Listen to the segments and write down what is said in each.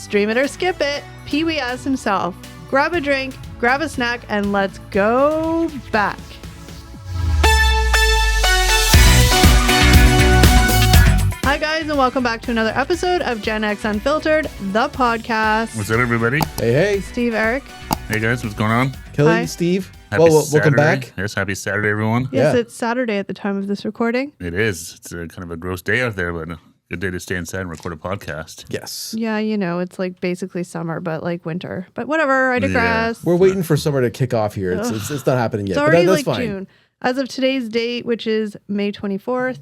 Stream it or skip it. Pee-wee as himself. Grab a drink, grab a snack, and let's go back. Hi guys, and welcome back to another episode of Gen X Unfiltered, the podcast. What's up, everybody? Hey. Steve, Eric. Hey, guys. What's going on? Kelly, Hi. Steve. Happy Welcome back. Yes, happy Saturday, everyone. Yes, Yeah. it's Saturday at the time of this recording. It is. It's kind of a gross day out there, but a good day to stay inside and record a podcast. Yes. Yeah, you know, it's like basically summer, but like winter. But whatever, I digress. We're waiting for summer to kick off here. It's not happening yet. It's already but that's like fine. June. As of today's date, which is May 24th,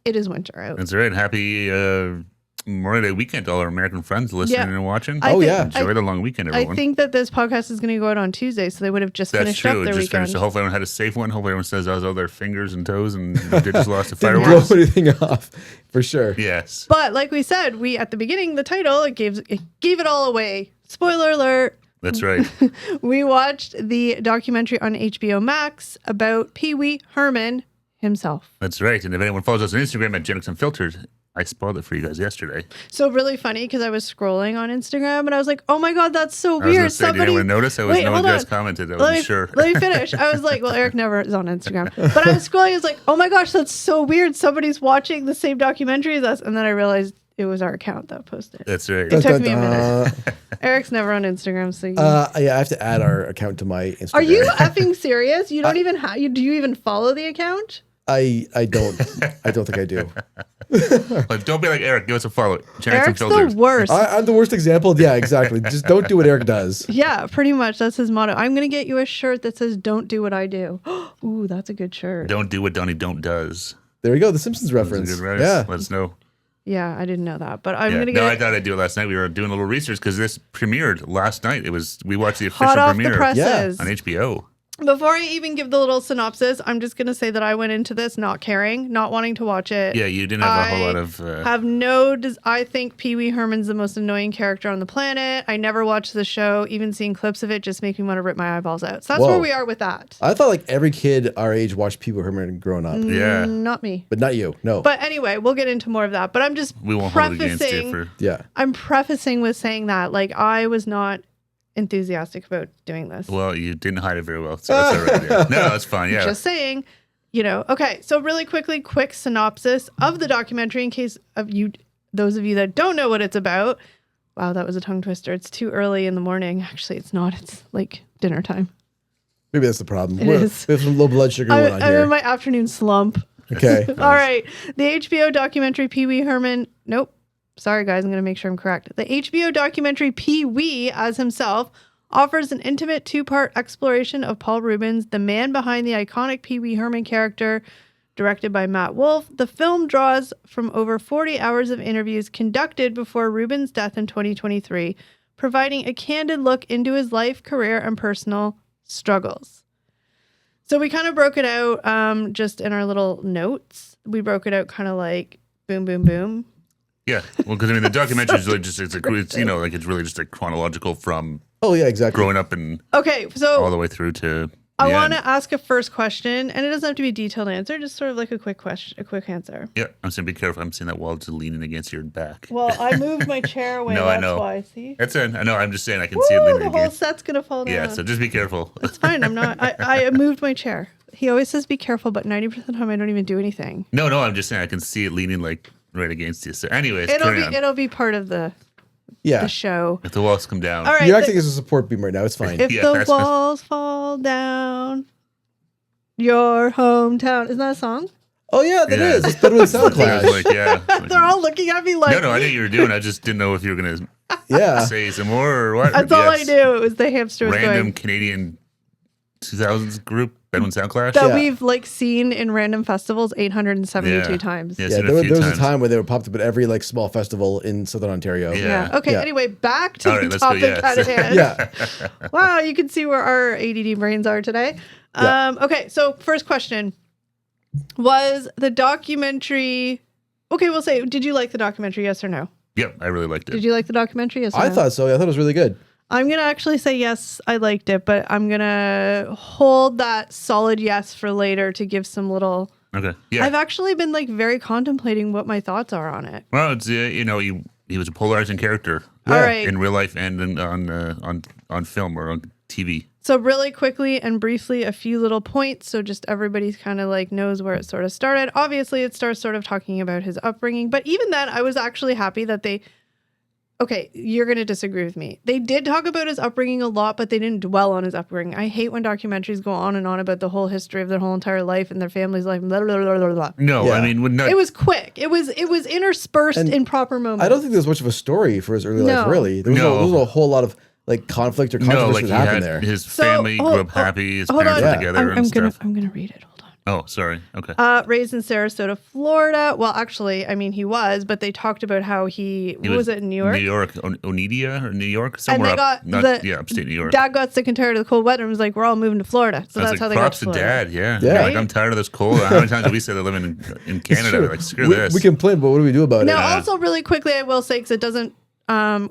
it is winter out. That's right. Happy Memorial Day weekend to all our American friends listening and watching. I think- Enjoy the long weekend, everyone. I think that this podcast is going to go out on Tuesday, so they would have just That's finished true. up their Just weekend. finished. So hopefully everyone had a safe one. Hopefully everyone says all their fingers and toes and they just lost the Didn't fireworks. blow anything off, for sure. Yes. But like we said, we at the beginning, the title, it gave it all away. Spoiler alert. That's right. We watched the documentary on HBO Max about Pee-wee Herman himself. That's right. And if anyone follows us on Instagram at Gen X Unfiltered, I spoiled it for you guys yesterday. So really funny because I was scrolling on Instagram and I was like, oh my God, that's so I was going weird. to say, did anyone notice? No one hold guys on. commented. I Let wasn't me, sure. let me finish. I was like, well, Eric never is on Instagram. But I was scrolling. I was like, oh my gosh, that's so weird. Somebody's watching the same documentary as us. And then I realized it was our account that posted. That's right. It took me a minute. Eric's never on Instagram, so Yeah, I have to add our account to my Instagram. Are you effing serious? You don't even have do you even follow the account? I don't think I do. But don't be like Eric. Give us a follow. Gen X Eric's the Unfiltered. worst. I'm the worst example. Yeah, exactly. Just don't do what Eric does. Yeah, pretty much. That's his motto. I'm going to get you a shirt that says, don't do what I do. Ooh, that's a good shirt. Don't do what Donnie don't does. There we go. The Simpsons That's a reference. good reference. Yeah. Let us know. Yeah, I didn't know that. But I'm Yeah. going to No, I get thought I'd do it last night. We were doing a little research because this premiered last night. We watched the official hot off the premiere presses. on HBO. Before I even give the little synopsis, I'm just going to say that I went into this not caring, not wanting to watch it. Yeah, you didn't have a whole lot of. I think Pee-wee Herman's the most annoying character on the planet. I never watched the show. Even seeing clips of it just make me want to rip my eyeballs out. So that's Whoa. where we are with that. I thought like every kid our age watched Pee-wee Herman growing up. Yeah. Not me. But not you. No. But anyway, we'll get into more of that. But I'm just We won't hold it against you prefacing. for. yeah. I'm prefacing with saying that like I was not enthusiastic about doing this. Well, you didn't hide it very well, so that's all right. Yeah. No, that's fine. Yeah. Just saying, okay. So really quick synopsis of the documentary in case of those of you that don't know what it's about. Wow, that was a tongue twister. It's too early in the morning. Actually, it's not. It's like dinner time. Maybe that's the problem. It is. We have some low blood sugar going on I'm here. in my afternoon slump. Okay. All right. The HBO documentary Pee-wee Herman. Nope. Sorry, guys. I'm going to make sure I'm correct. The HBO documentary Pee-wee as himself offers an intimate two-part exploration of Paul Reubens, the man behind the iconic Pee-wee Herman character, directed by Matt Wolf. The film draws from over 40 hours of interviews conducted before Reubens' death in 2023, providing a candid look into his life, career, and personal struggles. So we kind of broke it out just in our little notes. We broke it out kind of like boom, boom, boom. Yeah. Well, because I mean, the documentary is really just, it's really just a chronological from Oh, yeah, exactly. growing up and Okay, so all the way through to. I the want end. to ask a first question, and it doesn't have to be a detailed answer, just sort of like a quick question, a quick answer. Yeah. I'm saying be careful. I'm seeing that wall just leaning against your back. Well, I moved my chair away, No, I that's know. why, see? That's it. I know. I'm just saying I can see it Woo, leaning the whole against. set's going to fall down. Yeah. So just be careful. It's fine, I'm not, I moved my chair. He always says be careful, but 90% of the time I don't even do anything. No, I'm just saying I can see it leaning like right against you. So, anyways, carry on. It'll be part of the Yeah. show. If the walls come down. All right. You're acting as a support beam right now. It's fine. If Yeah, the that's- walls fall down, your hometown. Isn't that a song? Oh, yeah, that Yeah. is. It's better than Sound Yeah, Clash. like, yeah. They're all looking at me like, No, I knew what you were doing. I just didn't know if you were going to Yeah. say some more or what. that's all I Yes. knew. It was the hamster was Random going. Canadian 2000s group, Bedouin Sound Clash. That Yeah. we've like seen in random festivals 872 Yeah. times. Yeah, Yeah, seen there, a few was a times. time where they were popped up at every like small festival in Southern Ontario. Yeah. Okay. Yeah. Anyway, back to All right, the let's go, topic yeah. at hand. Yeah. Wow, you can see where our ADD brains are today. Yeah. Okay, so first question. Was the documentary... Okay, we'll say, did you like the documentary, yes or no? Yep, I really liked it. Did you like the documentary, yes or I no? thought so. I thought it was really good. I'm going to actually say yes, I liked it, but I'm going to hold that solid yes for later to give some little... Okay. Yeah. I've actually been like very contemplating what my thoughts are on it. Well, it's he was a polarizing character. All right. in real life and on film or on TV. So really quickly and briefly, a few little points. So just everybody kind of like knows where it sort of started. Obviously, it starts sort of talking about his upbringing. But even then, I was actually happy that okay, you're going to disagree with me. They did talk about his upbringing a lot, but they didn't dwell on his upbringing. I hate when documentaries go on and on about the whole history of their whole entire life and their family's life. Blah, blah, blah, blah, blah. No, Yeah. I mean, It was quick. It was interspersed in proper moments. I don't think there's much of a story for his early life, really. There was a whole lot of like conflict or controversy that happened there. His family grew up happy. His parents were together and stuff. I'm gonna read it. Hold on. Oh, sorry. Okay. Raised in Sarasota, Florida. Well, actually, I mean, he was, but they talked about how what was it in New York? New York, Oneida or New York, somewhere upstate New York. Dad got sick and tired of the cold weather and was like, "We're all moving to Florida." So that's how they got props to Florida. Dad, yeah. Yeah. Like, I'm tired of this cold. How many times have we said they're living in Canada? Like, screw this. We complain, but what do we do about it? Now, also really quickly, I will say, because it doesn't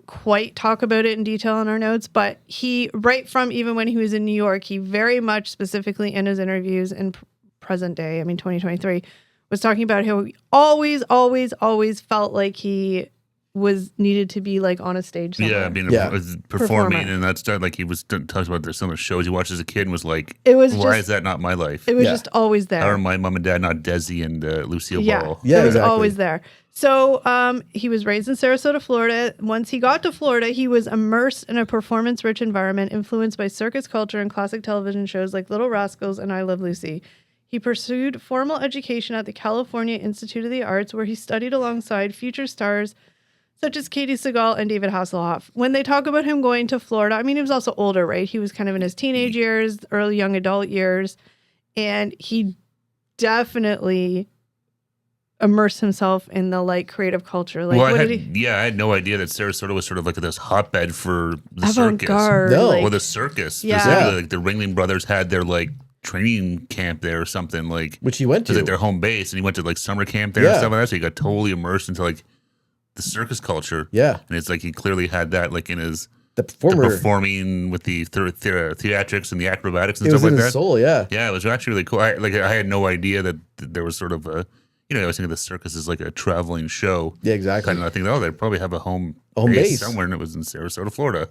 quite talk about it in detail in our notes, but he, right from even when he was in New York, he very much specifically in his interviews in present day, 2023, was talking about how he always felt like he was needed to be like on a stage somewhere. Performing, and that's like he was talks about some of the shows he watched as a kid and was like, why is that not my life? It was just always there. Or my mom and dad, not Desi and Lucille Ball. Yeah, it was exactly. always there. So he was raised in Sarasota, Florida. Once he got to Florida, he was immersed in a performance-rich environment influenced by circus culture and classic television shows like Little Rascals and I Love Lucy. He pursued formal education at the California Institute of the Arts, where he studied alongside future stars such as Katie Seagal and David Hasselhoff. When they talk about him going to Florida, he was also older, right? He was kind of in his teenage years, early young adult years, and he definitely immersed himself in the like creative culture. Like, I had no idea that Sarasota was sort of like this hotbed for the avant-garde, circus. No, well, the circus. Yeah. Like the Ringling Brothers had their like training camp there or something, like which he went to. It was like their home base, and he went to like summer camp there and stuff like that. So he got totally immersed into like the circus culture. Yeah, and it's like he clearly had that like in his performing with the theatrics and the acrobatics and stuff like that. It was in his soul, yeah. Yeah, it was actually really cool. I had no idea that there was sort of a, I was thinking the circus is like a traveling show. Yeah, exactly. Kind of, I think, they probably have a home base somewhere, and it was in Sarasota, Florida.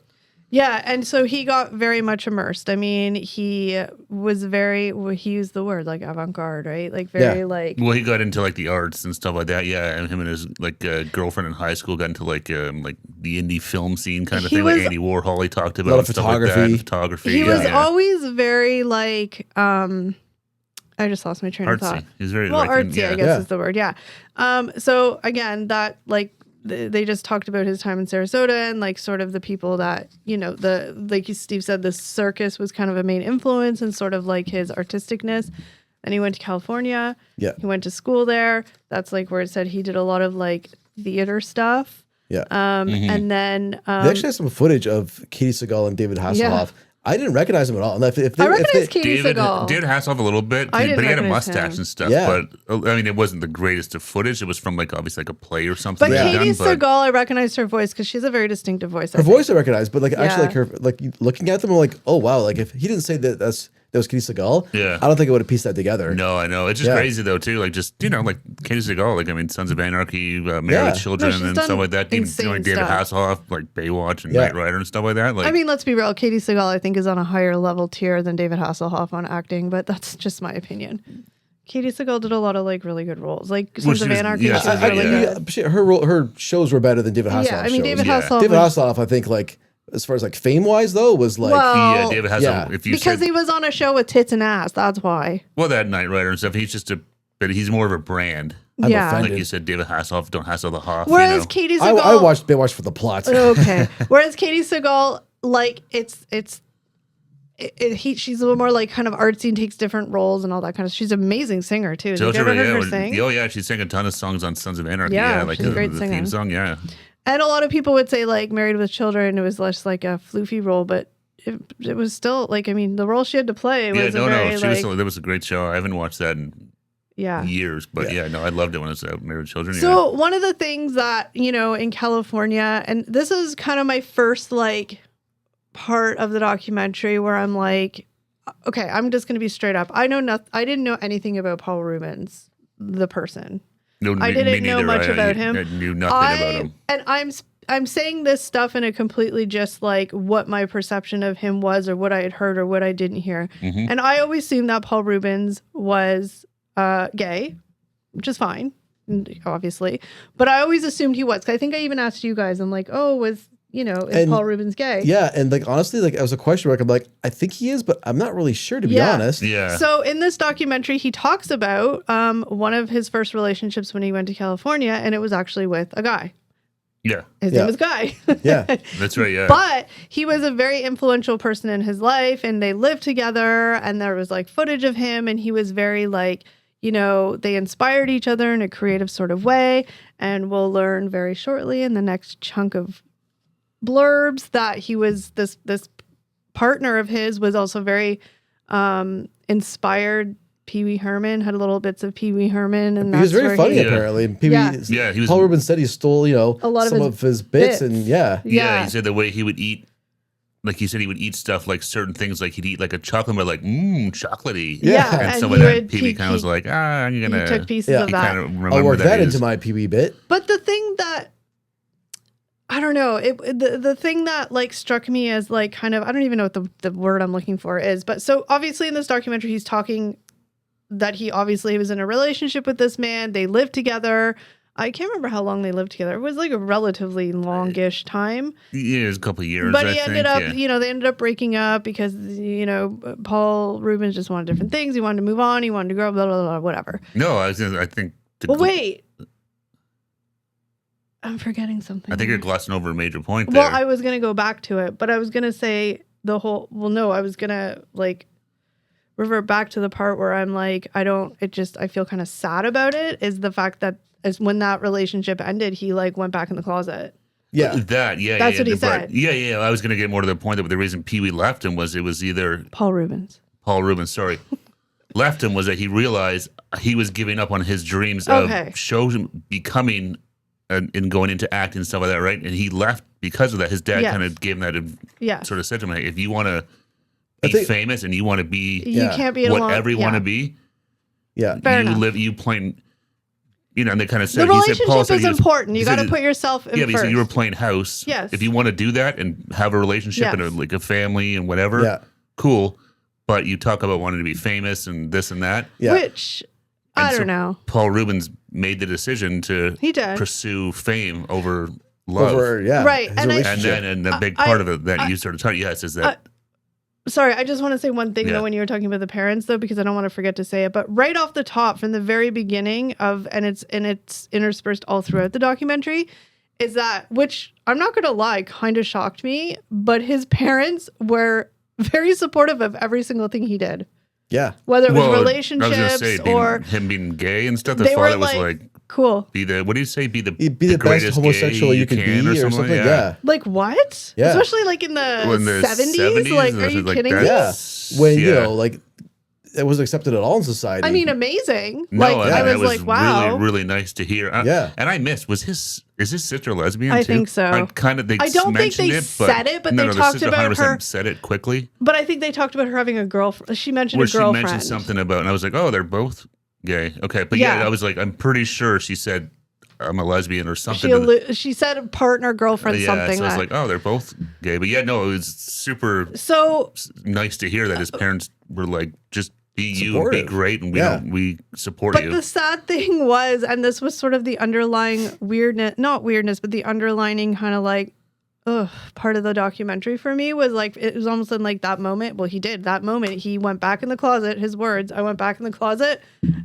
Yeah, and so he got very much immersed. He was he used the word like avant-garde, right? Like very like. Well, he got into like the arts and stuff like that. Yeah, and him and his like girlfriend in high school got into like the indie film scene kind of thing. Like Andy Warhol, he talked about a lot of photography. Like that, photography. He was always very like. I just lost my train of thought. He's very artsy, I guess is the word. Yeah. So again, that like. They just talked about his time in Sarasota and like sort of the people that, like Steve said, the circus was kind of a main influence and sort of like his artisticness. And he went to California. Yeah. He went to school there. That's like where it said he did a lot of like theater stuff. Yeah. And then they actually have some footage of Katie Seagal and David Hasselhoff. Yeah. I didn't recognize him at all. I recognize Katie Seagal. David Hasselhoff a little bit, but he had a mustache and stuff. Yeah. But it wasn't the greatest of footage. It was from like obviously like a play or something. But Katie Seagal, I recognized her voice because she's a very distinctive voice. Her voice I recognized, but like actually like her like looking at them, I'm like, oh wow, like if he didn't say that that was Katie Seagal, I don't think I would have pieced that together. No, I know. It's just crazy though too. Like just like Katie Seagal, like Sons of Anarchy, Married with Children, and stuff like that. David Hasselhoff, like Baywatch and Knight Rider and stuff like that. Like, let's be real. Katie Seagal, I think, is on a higher level tier than David Hasselhoff on acting, but that's just my opinion. Katie Seagal did a lot of like really good roles, like Sons of Anarchy. She was really good. Her shows were better than David Hasselhoff. Yeah, David Hasselhoff. David Hasselhoff, I think, like. As far as like fame wise though, was like David Hasselhoff. Because he was on a show with tits and ass. That's why. Well, that Knight Rider and stuff. But he's more of a brand. I'm offended. Like you said, David Hasselhoff, don't hassle the Hoff. Whereas Katie Seagal, I watched Baywatch for the plot. Okay. Whereas Katie Seagal, like she's a little more like kind of artsy and takes different roles and all that kind of. She's an amazing singer too. Have you ever heard her sing? Oh yeah, she sang a ton of songs on Sons of Anarchy. Yeah, like she's a great the singer. theme song. Yeah. And a lot of people would say like Married with Children, it was less like a floofy role, but it was still like, the role she had to play was that was a great show. I haven't watched that in years, but I loved it when it was Married with Children. So one of the things that, in California, and this is kind of my first like part of the documentary where I'm like, okay, I'm just going to be straight up. I didn't know anything about Paul Reubens, the person. No, I didn't know much about him. I knew nothing about him. And I'm saying this stuff in a completely just like what my perception of him was, or what I had heard, or what I didn't hear. Mm-hmm. And I always assumed that Paul Reubens was gay, which is fine, obviously. But I always assumed he was. 'Cause I think I even asked you guys. I'm like, oh, is Paul Reubens gay? Yeah, and like honestly, like I was a question mark. I'm like, I think he is, but I'm not really sure, to be honest. Yeah. So in this documentary, he talks about one of his first relationships when he went to California, and it was actually with a guy. Yeah. His name was Guy. Yeah. That's right, yeah. But he was a very influential person in his life, and they lived together, and there was like footage of him, and he was very like, they inspired each other in a creative sort of way. And we'll learn very shortly in the next chunk of blurbs that he was this partner of his was also very inspired Pee Wee Herman, had little bits of Pee Wee Herman, and he was very funny apparently. And Pee Wee, he was, Paul Reubens said he stole a lot of his bits, and he said the way he would eat. Like he said, he would eat stuff like certain things, like he'd eat like a chocolate, but like chocolatey. Yeah, and some of that Pee Wee kind of was like, I'm gonna. He took pieces of that. I'll work that into my Pee Wee bit. But the thing that I don't know, the thing that like struck me as like kind of, I don't even know what the word I'm looking for is, but so obviously in this documentary he's talking that he obviously was in a relationship with this man. They lived together. I can't remember how long they lived together. It was like a relatively longish time. Yeah, it was a couple of years. But he ended up, they ended up breaking up because, Paul Reubens just wanted different things. He wanted to move on. He wanted to grow, blah, blah, blah, whatever. No, I think. Wait. I'm forgetting something. I think you're glossing over a major point there. Well, I was going to go back to it, but I was going to say I was going to like revert back to the part where I'm like, I feel kind of sad about it, is the fact that as when that relationship ended, he like went back in the closet. Yeah. That's what he said. Yeah. I was going to get more to the point that the reason Pee Wee left him was it was either Paul Reubens, sorry. Left him was that he realized he was giving up on his dreams of becoming and going into acting and stuff like that, right? And he left because of that. His dad kind of gave him that sort of said to him, hey, if you want to be famous and you want to be you can't be whatever you want to be, you playing, and they kind of said, the relationship is important. You got to put yourself in first. Yeah, so you were playing house. Yes. If you want to do that and have a relationship and like a family and whatever, cool. But you talk about wanting to be famous and this and that. Yeah. Which, I don't know. Paul Reubens made the decision to pursue fame over love. Right. And the big part of it that you sort of talked, is that. Sorry, I just want to say one thing though when you were talking about the parents though, because I don't want to forget to say it. But right off the top, from the very beginning and it's interspersed all throughout the documentary, is that, which I'm not going to lie, kind of shocked me, but his parents were very supportive of every single thing he did. Yeah. Whether it was relationships or him being gay and stuff. The father was like, cool. What do you say? Be the best homosexual you can be or something. Yeah. Like what? Yeah. Especially like in the 70s? Like, are you kidding me? Yeah. When, like, it wasn't accepted at all in society. I mean, amazing. No, like, I was like, wow. Really, really nice to hear. And I missed, is his sister lesbian I too? think so. I don't think they said it, but they talked about her. Said it quickly. But I think they talked about her having a girlfriend. She mentioned a girlfriend. She mentioned something about, and I was like, oh, they're both gay. Okay. But I was like, I'm pretty sure she said, I'm a lesbian or something. She said partner, girlfriend, something. So I was like, oh, they're both gay. But it was super nice to hear that his parents were like, just be you, be great, and we support you. But the sad thing was, and this was sort of the underlying not weirdness, but the underlining kind of like, part of the documentary for me was like, it was almost in like that moment. Well, that moment, he went back in the closet, his words, I went back in the closet.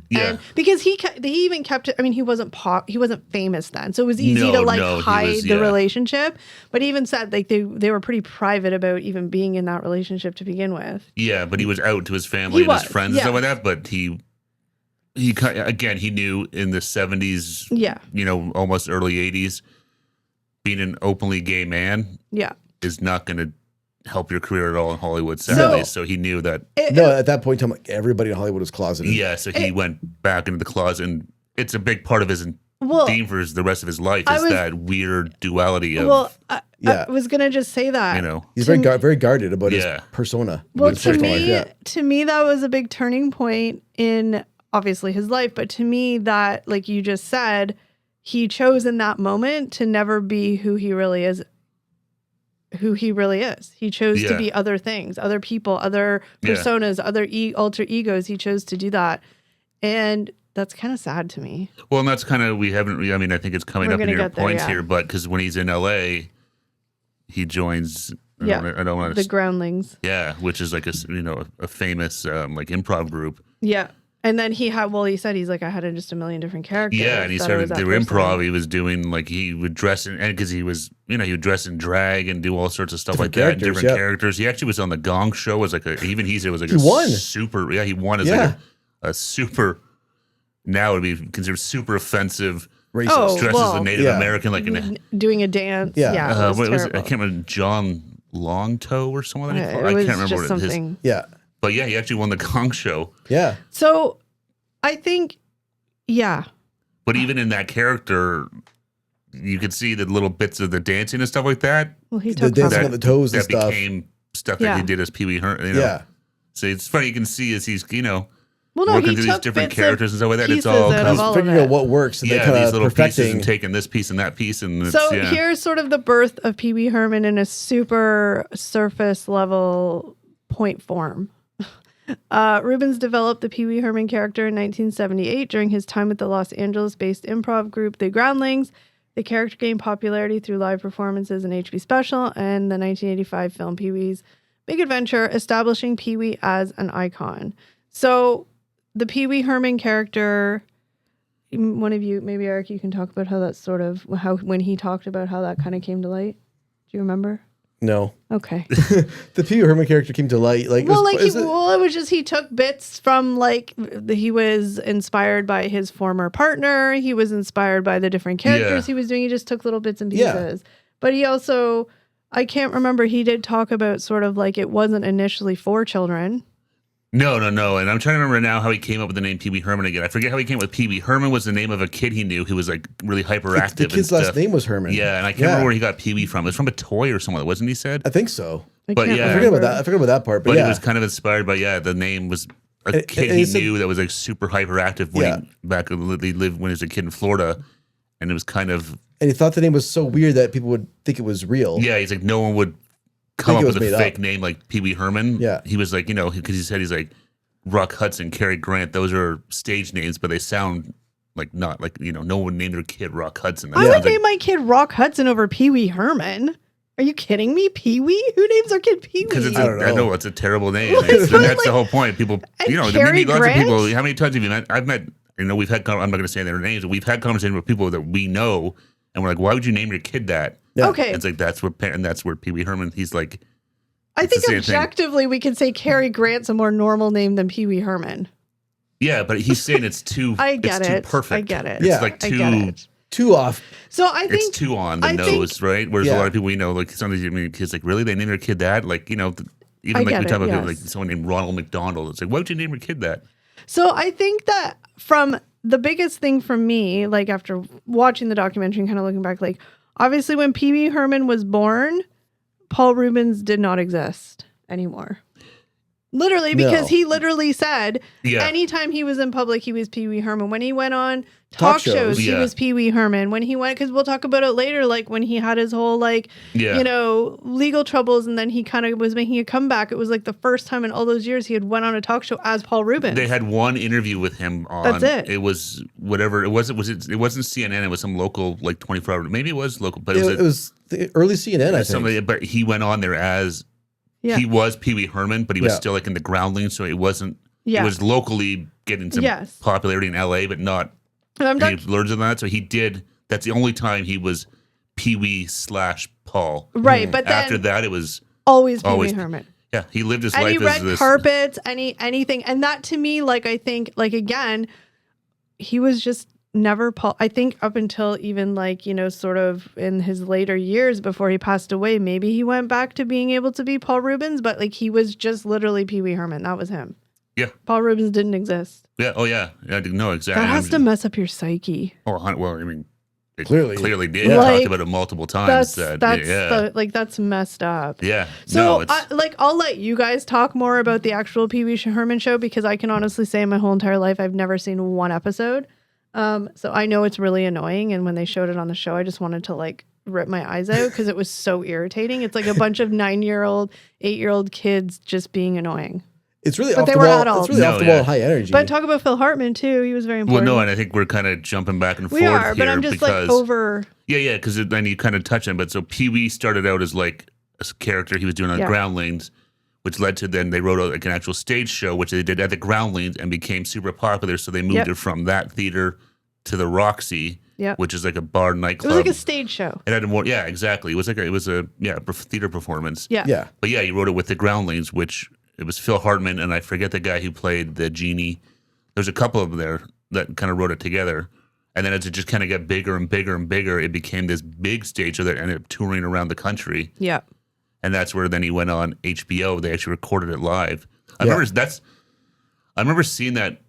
Yeah. And because he even kept it, I mean, he wasn't famous then. So it was easy to hide the relationship. But he even said like they were pretty private about even being in that relationship to begin with. Yeah, but he was out to his family and his friends and stuff like that. But he knew in the 70s, almost early 80s, being an openly gay man is not going to help your career at all in Hollywood, sadly. So he knew that. At that point in time, everybody in Hollywood was closeted. Yeah, so he went back into the closet, and it's a big part of his theme for the rest of his life that weird duality of. I was going to just say that. He's very guarded about his persona. Well, to me, that was a big turning point in obviously his life, but to me, that, like you just said, he chose in that moment to never be who he really is. He chose to be other things, other people, other personas, other alter egos. He chose to do that. And that's kind of sad to me. Well, and that's kind of, I think it's coming up in your points here, but because when he's in LA, he joins, I don't want to, the Groundlings. Yeah, which is like a famous like improv group. Yeah. And then he said he's like, I had just a million different characters. Yeah, and he started their improv. He was doing like, he would dress in, and because he was, he would dress in drag and do all sorts of stuff like that. Different characters. He actually was on the Gong Show. Was like even he said it was like he won. Super. Yeah, he won as like a super. Now it would be considered super offensive. Racist. Dressed as a Native American, like doing a dance. What was it? I can't remember. John Longtoe or something. I can't remember what it is. Yeah. But yeah, he actually won the Gong Show. Yeah. So I think, But even in that character, you could see the little bits of the dancing and stuff like that. Well, he took the dancing on the toes and stuff. That became stuff that he did as Pee Wee Herman. Yeah. So it's funny, you can see as he's, working through these different characters and stuff like that. It's all kind of figuring out what works and then kind these of little perfecting. pieces and taking this piece and that piece. And here's sort of the birth of Pee Wee Herman in a super surface level point form. Reubens developed the Pee Wee Herman character in 1978 during his time with the Los Angeles-based improv group The Groundlings. The character gained popularity through live performances in HBO special and the 1985 film Pee Wee's Big Adventure, establishing Pee Wee as an icon. So the Pee Wee Herman character, one of you, maybe Eric, you can talk about how that's sort of, when he talked about how that kind of came to light. Do you remember? No. Okay. The Pee Wee Herman character came to light. It was just he took bits from he was inspired by his former partner. He was inspired by the different characters he was doing. He just took little bits and pieces. Yeah. But he also, I can't remember, he did talk about sort of like it wasn't initially for children. No. And I'm trying to remember now how he came up with the name Pee Wee Herman again. I forget how he came up with Pee Wee. Herman was the name of a kid he knew who was like really hyperactive. The kid's last name was Herman. Yeah, and I can't remember where he got Pee Wee from. It was from a toy or something, wasn't he said? I think so. I forget about that. I forget about that part. But it was kind of inspired by, the name was a kid he knew that was like super hyperactive when he lived when he was a kid in Florida. And it was kind of... And he thought the name was so weird that people would think it was real. Yeah, he's like, no one would come up with a fake name like Pee Wee Herman. Yeah. He was like, because he said he's like, Rock Hudson, Cary Grant, those are stage names, but they sound like not like, no one named their kid Rock Hudson. I would name my kid Rock Hudson over Pee Wee Herman. Are you kidding me? Pee Wee? Who names their kid Pee Wee? Because I know it's a terrible name. And that's the whole point. People, lots of people, how many times have you met? I've met, we've had, I'm not going to say their names, but we've had conversations with people that we know, and we're like, why would you name your kid that? Yeah. Okay. And it's like, that's where Pee Wee Herman, he's like, I think objectively we could say Cary Grant's a more normal name than Pee Wee Herman. Yeah, but he's saying it's too. I get it. Too perfect. I get it. It's like too off. So I think it's too on the nose, right? Whereas a lot of people like some of these kids, like really they name their kid that, like even like we talk about people, like someone named Ronald McDonald. It's like, why would you name your kid that? So I think that from the biggest thing for me, like after watching the documentary and kind of looking back, like obviously when Pee Wee Herman was born, Paul Reubens did not exist anymore. Literally, because he literally said anytime he was in public, he was Pee Wee Herman. When he went on talk shows, he was Pee Wee Herman. When he went, because we'll talk about it later, like when he had his whole legal troubles, and then he kind of was making a comeback. It was like the first time in all those years he had went on a talk show as Paul Reubens. They had one interview with him on. That's it. It was whatever it was. It wasn't CNN. It was some local 24 hour. Maybe it was local, but it was the early CNN. I think. But he went on there as. Yeah. He was Pee Wee Herman, but he was still like in the Groundlings, so it wasn't. Yeah. It was locally getting some popularity in LA, but not any larger than that. So he did. That's the only time he was Pee Wee / Paul. Right, but after that, it was always Pee Wee Herman. Yeah, he lived his life as this carpets, anything, and that to me, like I think, like again, he was just never Paul. I think up until even sort of in his later years before he passed away, maybe he went back to being able to be Paul Reubens, but like he was just literally Pee Wee Herman. That was him. Yeah. Paul Reubens didn't exist. Yeah. Oh yeah. I didn't know exactly. That has to mess up your psyche. Oh, well, I mean, it clearly did. Yeah. Talked about it multiple times. That's messed up. Yeah. So I'll let you guys talk more about the actual Pee Wee Herman show, because I can honestly say my whole entire life I've never seen one episode. So I know it's really annoying. And when they showed it on the show, I just wanted to like rip my eyes out because it was so irritating. It's like a bunch of 9-year-old, 8-year-old kids just being annoying. It's really But off they the were wall. adults. It's really off the wall, high energy. But talk about Phil Hartman too. He was very important. Well, no, and I think we're kind of jumping back and forth we are, here but I'm just because, like over. Yeah, because then you kind of touch on. But so Pee Wee started out as like a character he was doing on Groundlings, which led to then they wrote like an actual stage show, which they did at the Groundlings and became super popular. So they moved it from that theater to the Roxy, which is like a bar nightclub. It was like a stage show. It had more, exactly. It was a theater performance. Yeah. But yeah, you wrote it with the Groundlings, which it was Phil Hartman, and I forget the guy who played the genie. There's a couple of them there that kind of wrote it together. And then as it just kind of got bigger and bigger and bigger, it became this big stage show that ended up touring around the country. Yeah. And that's where then he went on HBO. They actually recorded it live. I remember seeing that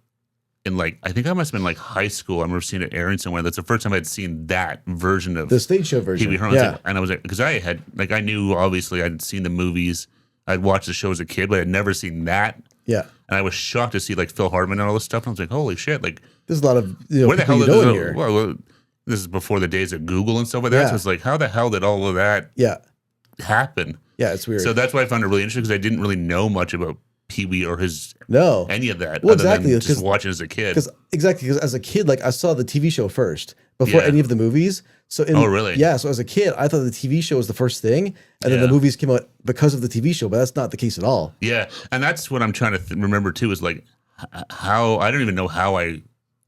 in like, I think I must have been like high school. I remember seeing it airing somewhere. That's the first time I'd seen that version of the stage show version. Pee Wee Herman. And I was like, because I had, like, I knew obviously I'd seen the movies. I'd watched the show as a kid, but I'd never seen that. Yeah. And I was shocked to see like Phil Hartman and all this stuff. And I was like, holy shit. Like, there's a lot of, where the hell did this here? Well, this is before the days of Google and stuff like that. Yeah. So it's like, how the hell did all of that happen? Yeah, it's weird. So that's why I found it really interesting because I didn't really know much about Pee Wee or any of that. Well, other exactly. Than just watching as a kid. Because as a kid, like I saw the TV show first before any of the movies. So really? Yeah. So as a kid, I thought the TV show was the first thing, and then the movies came out because of the TV show. But that's not the case at all. Yeah, and that's what I'm trying to remember too. Is like how I don't even know how I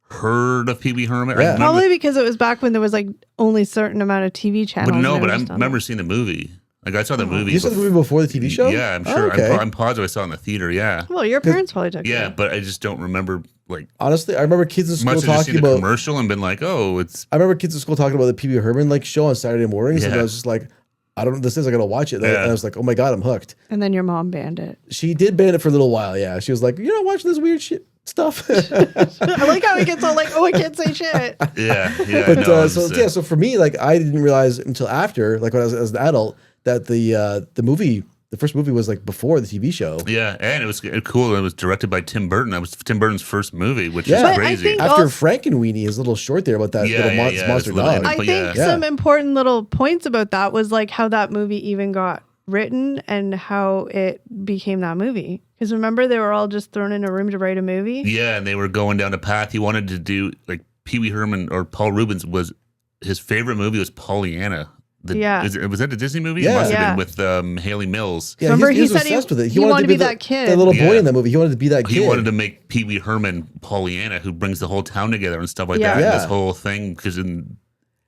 heard of Pee Wee Herman. Yeah. Probably because it was back when there was like only a certain amount of TV channels. But I remember seeing the movie. Like I saw the movie. You saw the movie before the TV show? Yeah, I'm sure. Okay. I'm positive I saw it in the theater. Yeah. Well, your parents probably took it. Yeah, but I just don't remember. Like honestly, I remember kids in school must have just talking seen the about commercial and been like, "Oh, it's." I remember kids in school talking about the Pee Wee Herman like show on Saturday mornings, and Yeah. I was just like, I don't know what this is. I gotta watch it. And I was like, oh my god, I'm hooked. And then your mom banned it. She did ban it for a little while. Yeah, she was like, you're not watching this weird shit stuff. I like how he gets all like, oh, I can't say shit. Yeah. But so for me, like I didn't realize until after, like when I was as an adult, that the first movie was like before the TV show. Yeah, and it was cool. It was directed by Tim Burton. That was Tim Burton's first movie, which is crazy. After Frankenweenie, his little short there about that little monster dog. I think some important little points about that was like how that movie even got written and how it became that movie. Because remember, they were all just thrown in a room to write a movie. Yeah, and they were going down a path. He wanted to do like Pee Wee Herman or Paul Reubens was his favorite movie was Pollyanna. Was that the Disney movie? Yeah. It must have been with Haley Mills. Yeah, remember, he was said obsessed with it. He wanted to be that kid. The little boy in that movie. He wanted to be that kid. He wanted to make Pee Wee Herman Pollyanna, who brings the whole town together and stuff like that. Yeah. And this whole thing, because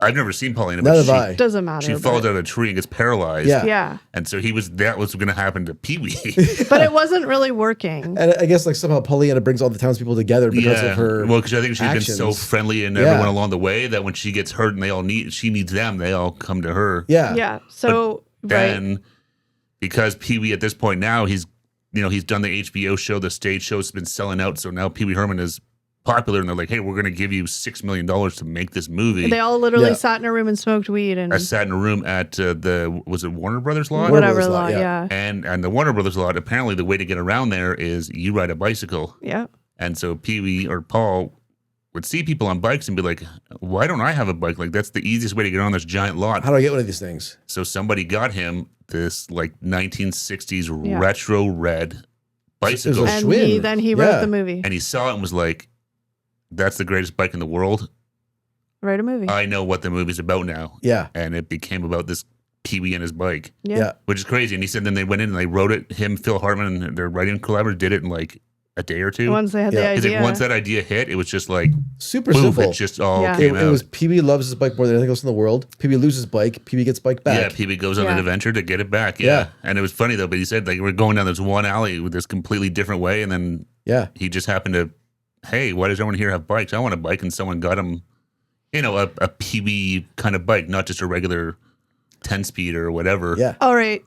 I've never seen Pollyanna, Neither but have I. Doesn't matter. She falls out of a tree and gets paralyzed. Yeah. And so that was going to happen to Pee Wee. But it wasn't really working. And I guess like somehow Pollyanna brings all the townspeople together because of her. Well, because I think she's actions. been so friendly and everyone along the way that when she gets hurt and she needs them, they all come to her. Yeah. Yeah. So then, because Pee Wee at this point now he's done the HBO show, the stage show's been selling out. So now Pee Wee Herman is popular, and they're like, "Hey, we're going to give you $6 million to make this movie." They all literally sat in a room and smoked weed. And I sat in a room at was it Warner Brothers lot? Whatever lot, yeah. And the Warner Brothers lot, apparently the way to get around there is you ride a bicycle. Yeah. And so Pee Wee or Paul would see people on bikes and be like, "Why don't I have a bike? Like that's the easiest way to get on this giant lot." How do I get one of these things? So somebody got him this like 1960s retro red bicycle, and he wrote the movie, and he saw it and was like, "That's the greatest bike in the world." Write a movie. I know what the movie's about now. Yeah. And it became about this Pee Wee and his bike. Yeah. Which is crazy. And he said then they went in and they wrote it. Him, Phil Hartman, and their writing collaborator did it in like a day or two. Once they had the idea. Like, once that idea hit, it was just like super boom, simple. It just all came out. It was Pee Wee loves his bike more than anything else in the world. Pee Wee loses bike. Pee Wee gets bike back. Yeah, Pee Wee goes on an adventure to get it back. Yeah. And it was funny though, but he said like we're going down this one alley with this completely different way, and then he just happened to, hey, why does everyone here have bikes? I want a bike, and someone got him, a Pee Wee kind of bike, not just a regular 10-speed or whatever. Yeah. All right.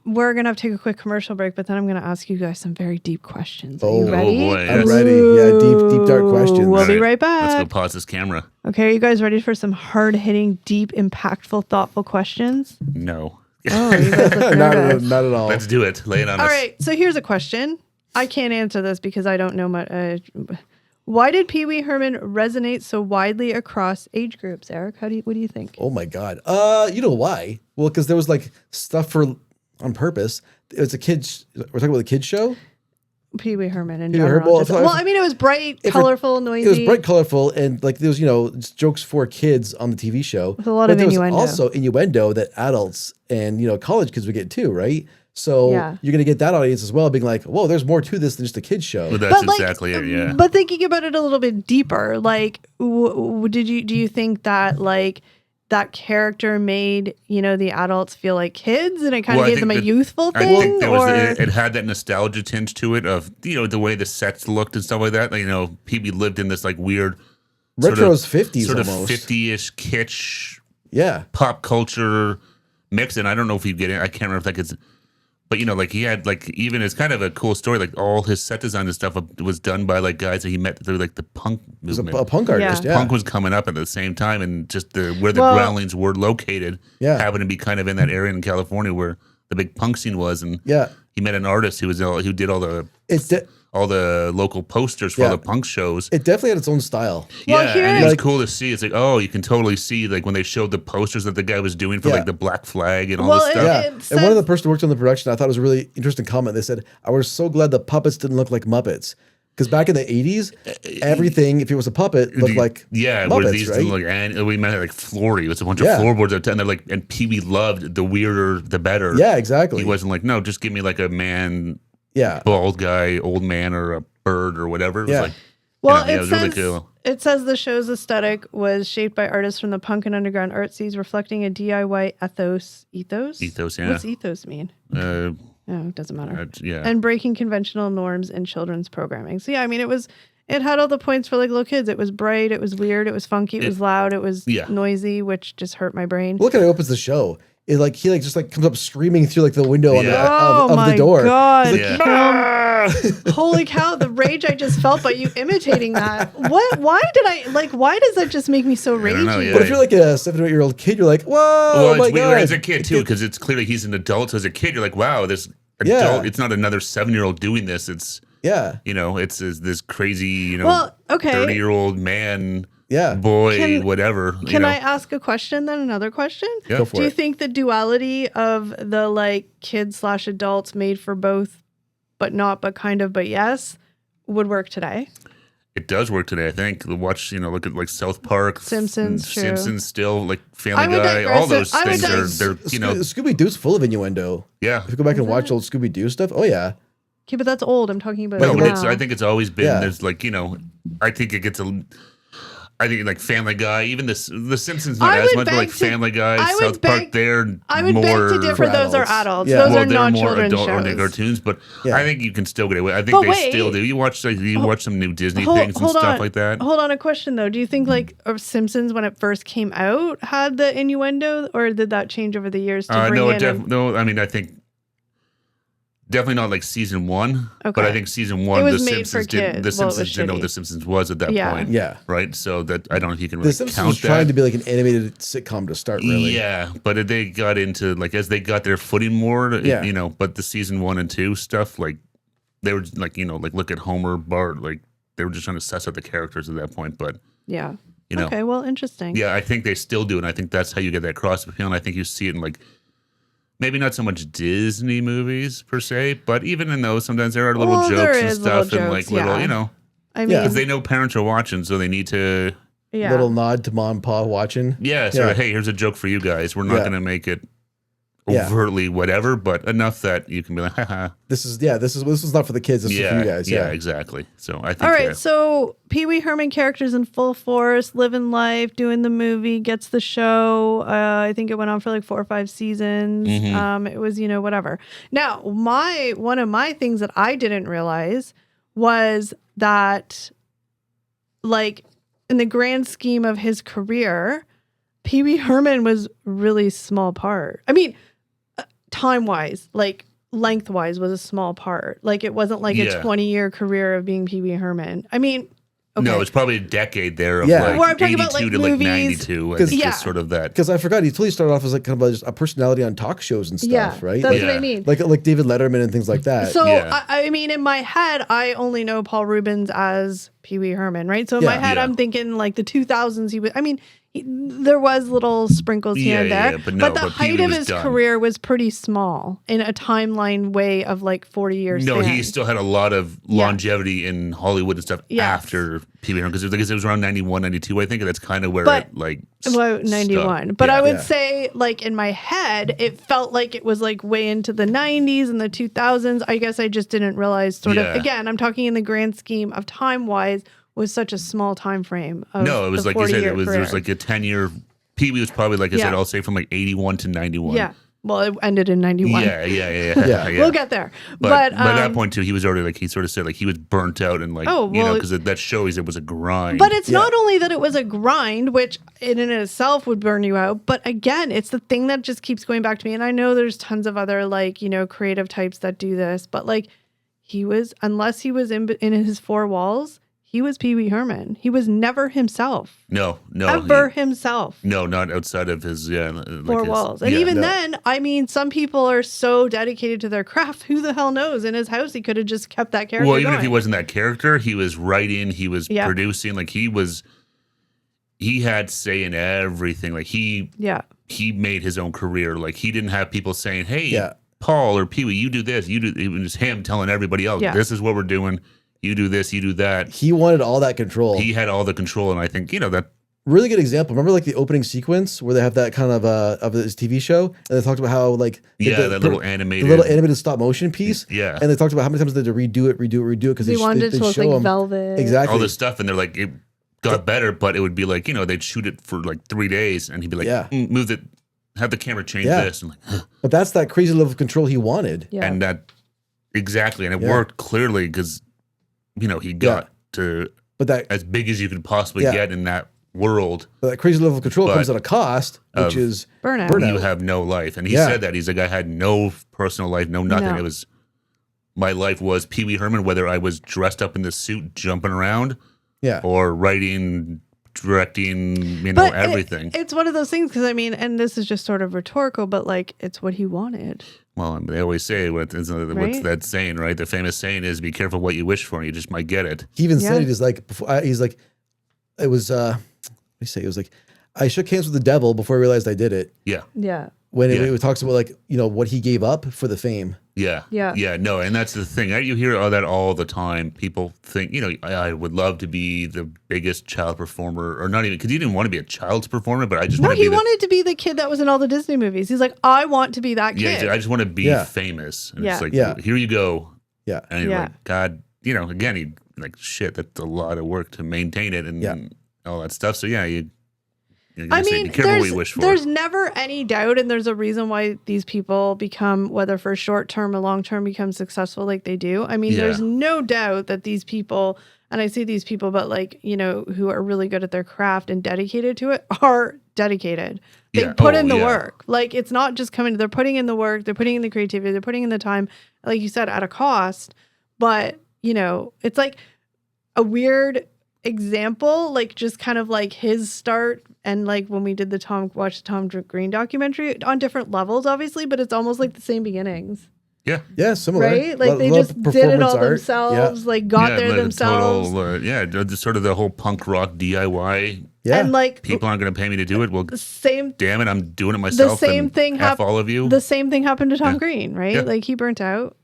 We're going to have to take a quick commercial break, but then I'm going to ask you guys some very deep questions. Are you ready? Oh boy. I'm ready. Yeah, deep, dark questions. We'll be right back. Let's go pause this camera. Okay, are you guys ready for some hard-hitting, deep, impactful, thoughtful questions? No. Oh, you guys look nervous. Not at all. Let's do it. Lay it on us. All right, so here's a question. I can't answer this because I don't know much. Why did Pee Wee Herman resonate so widely across age groups, Eric? What do you think? Oh my God. You know why? Well, because there was like stuff on purpose. It was we're talking about the kids show? Pee Wee Herman in Pee Wee general. Herman. I mean, it was bright, colorful, noisy. It was bright, colorful, and like there was, jokes for kids on the TV show. With a lot of innuendo. There was also innuendo that adults and, college kids would get too, right? So you're going to get that audience as well, being like, whoa, there's more to this than just a kid's show. Well, that's exactly it, yeah. But thinking about it a little bit deeper, like, do you think that, like, that character made, the adults feel like kids and it kind of gave them a youthful thing? I think it had that nostalgia tinge to it of, the way the sets looked and stuff like that. Like, Pee-wee lived in this, like, weird... Retro's 50s sort of almost. 50-ish kitsch pop culture mix. And I don't know if you get it. I can't remember if that gets... But, like, he had, like, even it's kind of a cool story. Like, all his set design and stuff was done by, like, guys that he met through, like, the punk movement. A punk artist, yeah. Punk was coming up at the same time, and just where the Groundlings were located happened to be kind of in that area in California where the big punk scene was. And he met an artist who did all the local posters for all the punk shows. It definitely had its own style. And it was cool to see. It's like, you can totally see, like, when they showed the posters that the guy was doing for like the Black Flag and all this stuff. And one of the person who worked on the production, I thought was a really interesting comment. They said, I was so glad the puppets didn't look like Muppets. Because back in the 80s, everything, if it was a puppet, looked like Muppets, where these right? Look, and we met like Flory. It was a bunch of floorboards, and they're like, and Pee-wee loved the weirder, the better. Yeah, exactly. He wasn't like, no, just give me like a man, bald guy, old man, or a bird or whatever. It was like, it was says, really cool. It says the show's aesthetic was shaped by artists from the punk and underground art scenes, reflecting a DIY ethos. Ethos, yeah. What's ethos mean? No, it doesn't matter. And breaking conventional norms in children's programming. So, I mean, it had all the points for like little kids. It was bright, it was weird, it was funky, it was loud, it was noisy, which just hurt my brain. Look at how it opens the show. He just comes up screaming through like the window of the door. Oh my God. Holy cow, the rage I just felt by you imitating that. Why does that just make me so ragey? But if you're like a 7 or 8 year old kid, you're like, whoa, my God. As a kid too, because it's clearly he's an adult. So as a kid, you're like, wow, this adult, it's not another 7-year-old doing this. It's, it's this crazy, 30-year-old man. Boy, whatever. Can I ask a question then? Another question? Yeah. Do you think the duality of the like kids/adults made for both, but not, but kind of, but yes, would work today? It does work today, I think. Look at like South Park, Simpsons still, like Family Guy, all those things they're Scooby-Doo's full of innuendo. Yeah. If you go back and watch old Scooby-Doo stuff, oh yeah. Okay, but that's old. I'm talking about I think it's always been, there's like, I think it gets I think like Family Guy, even the Simpsons not as much, but like Family Guy, South Park, I would beg to differ. Those are adults. Yeah. Those are not children's adult shows. Oriented cartoons, but I think you can still get away. I think still do. You watch some new Disney things and stuff like that. Hold on, a question though. Do you think like Simpsons when it first came out had the innuendo, or did that change over the years to bring no. I mean, I think. Definitely not like season 1, but I think season 1, The Simpsons didn't know what The Simpsons was at that point. Yeah. Right? So that I don't know if you can really count that. The Simpsons was trying to be like an animated sitcom to start, really. Yeah, but they got into, like, as they got their footing more, but the season 1 and 2 stuff, like, they were, like, like, look at Homer, Bart, like, they were just trying to suss out the characters at that point, but... Yeah. Okay, well, interesting. Yeah, I think they still do, and I think that's how you get that cross appeal, and I think you see it in, like... Maybe not so much Disney movies per se, but even in those, sometimes there are little jokes and stuff, and like little, I mean, because they know parents are watching, so they need to little nod to mom and pa watching. Yeah, sort of. Hey, here's a joke for you guys. We're not going to make it overtly whatever, but enough that you can be like, haha. This is not for the kids. This is for you guys. Yeah, exactly. So I think. All right, so Pee Wee Herman characters in full force, living life, doing the movie, gets the show. I think it went on for like 4 or 5 seasons. It was whatever. Now one of my things that I didn't realize was that, like, in the grand scheme of his career, Pee Wee Herman was really small part. I mean, time-wise, like lengthwise was a small part. Like it wasn't like a 20-year career of being Pee Wee Herman. I mean, Okay. No, it's probably a decade there of Yeah. like Where I'm talking 82 about, like, to like movies. 92. It's Yeah. just sort of that. Because I forgot, he totally started off as like kind of just a personality on talk shows and stuff, Yeah, right? that's Like, what I Yeah. mean. like David Letterman and things like that. So, Yeah. I mean, in my head, I only know Paul Reubens as Pee Wee Herman, right? So in my Yeah. head, Yeah. I'm thinking like the 2000s. There was little sprinkles here and there, but but the Pee height Wee of was his done. career was pretty small in a timeline way of like 40 years. No, he still had a lot of longevity in Hollywood and stuff Yes. after Pee Wee Herman, because it was around 91, 92, I think. And that's kind of where But- it like Well, 91. But I would Yeah. say, like, in my head, it felt like it was like way into the 90s and the 2000s. I guess I just didn't realize sort of, Yeah. again, I'm talking in the grand scheme of time wise, was such a small time frame. Of No, it was the like you said, 40-year there was career. like a 10-year. Pee Wee was probably, like I said, I'll say from like 81 to 91. Yeah. Well, it ended in 91. Yeah. Yeah. We'll get there. But by that point too, he was already like, he sort of said like he was burnt out and like, Oh, well, because that show he said was a grind. But it's Yeah. not only that it was a grind, which in and of itself would burn you out, but again, it's the thing that just keeps going back to me. And I know there's tons of other like, creative types that do this, but like unless he was in his four walls, he was Pee Wee Herman. He was never himself. no, Ever himself. no, not outside of his like Four his, walls. And yeah. even No. then, I mean, some people are so dedicated to their craft. Who the hell knows? In his house, he could have just kept that character Well, even if he going. wasn't that character, he was writing, he was producing, like he had say in everything. Like he made his own career. Like he didn't have people saying, "Hey, Yeah. Paul or Pee Wee, you do this, you do." It was just him telling everybody else, Yeah. "This is what we're doing. You do this, you do that." He wanted all that control. He had all the control, and I think that. Really good example. Remember like the opening sequence where they have that kind of his TV show, and they talked about how like That little the animated, little animated stop motion piece. Yeah. And they talked about how many times they had to redo it because They wanted it to look show like them velvet. exactly all this stuff, and they're like, it got better, but it would be like they'd shoot it for like 3 days, and he'd be like, Yeah. move it, have the camera change Yeah. this, and like, But that's that crazy level of control he wanted. Yeah. and that exactly, and it Yeah. worked clearly because he got to But that as big as you could possibly Yeah. get in that world. crazy level of control But- comes at a cost, which of is Burnout. burnout. You have no life, and he Yeah. said that he's like, I had no personal life, no nothing. No. It was my life was Pee Wee Herman, whether I was dressed up in the suit jumping around yeah. or writing, directing, But everything. It's one of those things because I mean, and this is just sort of rhetorical, but like it's what he wanted. Well, they always say what's Right? that saying, right? The famous saying is, "Be careful what you wish for, and you just might get it." He even Yeah. said it is like before. He's like, it was. What do you say? It was like, I shook hands with the devil before I realized I did it. Yeah, Yeah. When Yeah. it talks about like what he gave up for the fame. yeah, Yeah. No, and that's the thing. You hear all that all the time. People think, I would love to be the biggest child performer, or not even because he didn't want to be a child's performer, but I just No, want to he be. wanted to be the kid that was in all the Disney movies. He's like, I want to be that kid. I just want to be Yeah. famous. And Yeah. it's like, Yeah. here you go. Yeah. And you're Yeah. like, God, again, he like shit. That's a lot of work to maintain it and Yeah. all that stuff. So yeah, I mean, be careful what you wish for. there's never any doubt, and there's a reason why these people become, whether for short term or long term, become successful like they do. I mean, Yeah. there's no doubt that these people, and I say these people, but like, who are really good at their craft and dedicated to it, are dedicated. They Yeah. put Oh, in the yeah. work. Like, it's not just coming, they're putting in the work, they're putting in the creativity, they're putting in the time, like you said, at a cost. But, it's like a weird example, like just kind of like his start, and like when we did the Tom Green documentary on different levels, obviously, but it's almost like the same beginnings, Yeah, similar. right? Like they Lot just of did it performance all art. themselves, like got there like the themselves, total, just sort of the whole punk rock DIY. Yeah. and like People aren't going to pay me to do it. Well, the same. damn it, I'm doing it myself. The same and thing F all of you. The same thing happened to Tom Yeah. Green, right? Yeah. Like he burnt out,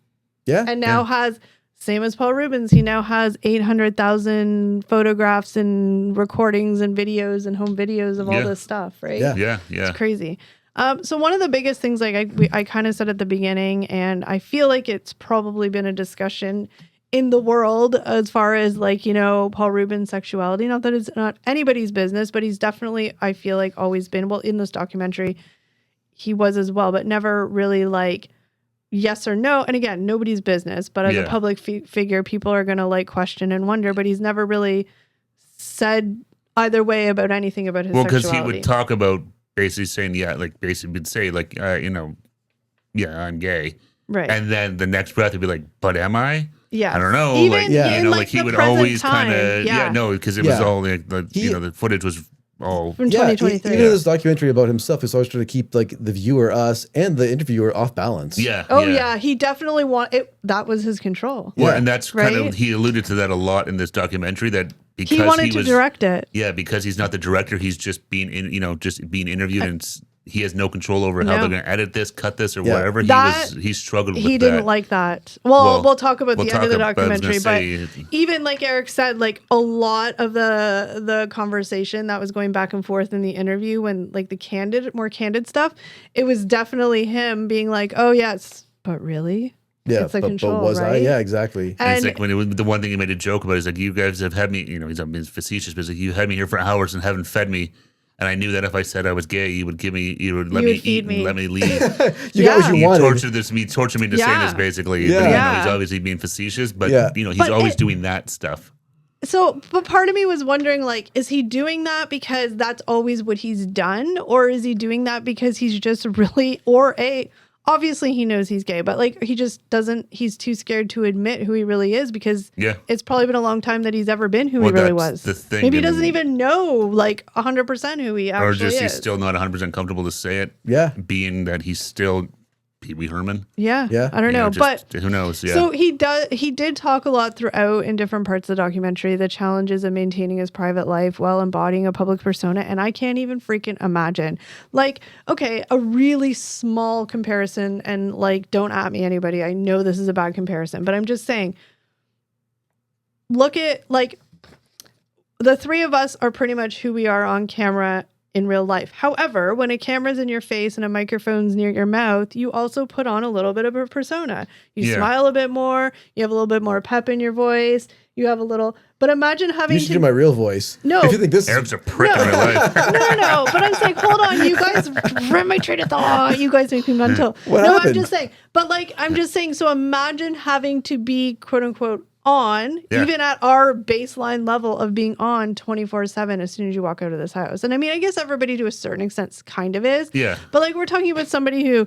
Yeah. and now has, same as Paul Reubens, he now has 800,000 photographs and recordings and videos and home videos of all Yeah. this stuff, right? Yeah. yeah. It's crazy. So one of the biggest things, like I kind of said at the beginning, and I feel like it's probably been a discussion in the world as far as like, Paul Reubens' sexuality. Not that it's not anybody's business, but he's definitely, I feel like, always been, well, in this documentary, he was as well, but never really like yes or no. And again, nobody's business, but as a Yeah. public figure, people are going to like question and wonder, but he's never really said either way about anything about his Well, because sexuality. he would talk about basically saying, basically would say, like, I'm gay. Right. And then the next breath would be like, but am I? Yeah. I don't know. Even like, you know, like he would always kind of, because it was all like, the footage was all from 2023. Even in this documentary about himself, he's always trying to keep like the viewer, us, and the interviewer off balance. Yeah. Oh yeah, he definitely that was his control. Well, and that's kind of, he alluded to that a lot in this documentary, that because he wanted to direct it. Yeah, because he's not the director, he's just being interviewed, and he has no control over how they're going to edit this, cut this, or whatever. He struggled with that. He didn't like that. Well, we'll talk about the end of the documentary, but even like Eric said, like a lot of the conversation that was going back and forth in the interview, when like the more candid stuff, it was definitely him being like, "Oh yes, but really." Yeah, it's control, but was right? I? Yeah, exactly. And it's like when the one thing he made a joke about is like, you guys have had me, he's facetious, but it's like, you had me here for hours and haven't fed me. And I knew that if I said I was gay, you would let me eat and let me leave. You got what you wanted. You tortured me to say this, basically. Yeah. But, he's obviously being facetious, but he's always doing that stuff. So, but part of me was wondering, like, is he doing that because that's always what he's done? Or is he doing that because he's just really, obviously he knows he's gay, but like he just doesn't, he's too scared to admit who he really is, because it's probably been a long time that he's ever been who he really was. The thing, maybe he doesn't even know like 100% who he actually is. Or just he's still not 100% comfortable to say it. Yeah. Being that he's still Pee Wee Herman. Yeah. I don't know. But who knows? Yeah. So he did talk a lot throughout in different parts of the documentary, the challenges of maintaining his private life while embodying a public persona. And I can't even freaking imagine. Like, okay, a really small comparison, and like, don't at me anybody. I know this is a bad comparison, but I'm just saying, look at like the three of us are pretty much who we are on camera in real life. However, when a camera's in your face and a microphone's near your mouth, you also put on a little bit of a persona. You smile a bit more. You have a little bit more pep in your voice. You have a little, but imagine having to do my real voice. No. If you think this Eric's a prick in real life. No. But I'm saying, hold on, you guys ran my train of thought. You guys make me mental. What happened? I'm just saying. But like, I'm just saying, so imagine having to be quote unquote on, even at our baseline level of being on 24/7 as soon as you walk out of this house. And I mean, I guess everybody to a certain extent kind of is. Yeah. But like, we're talking about somebody who,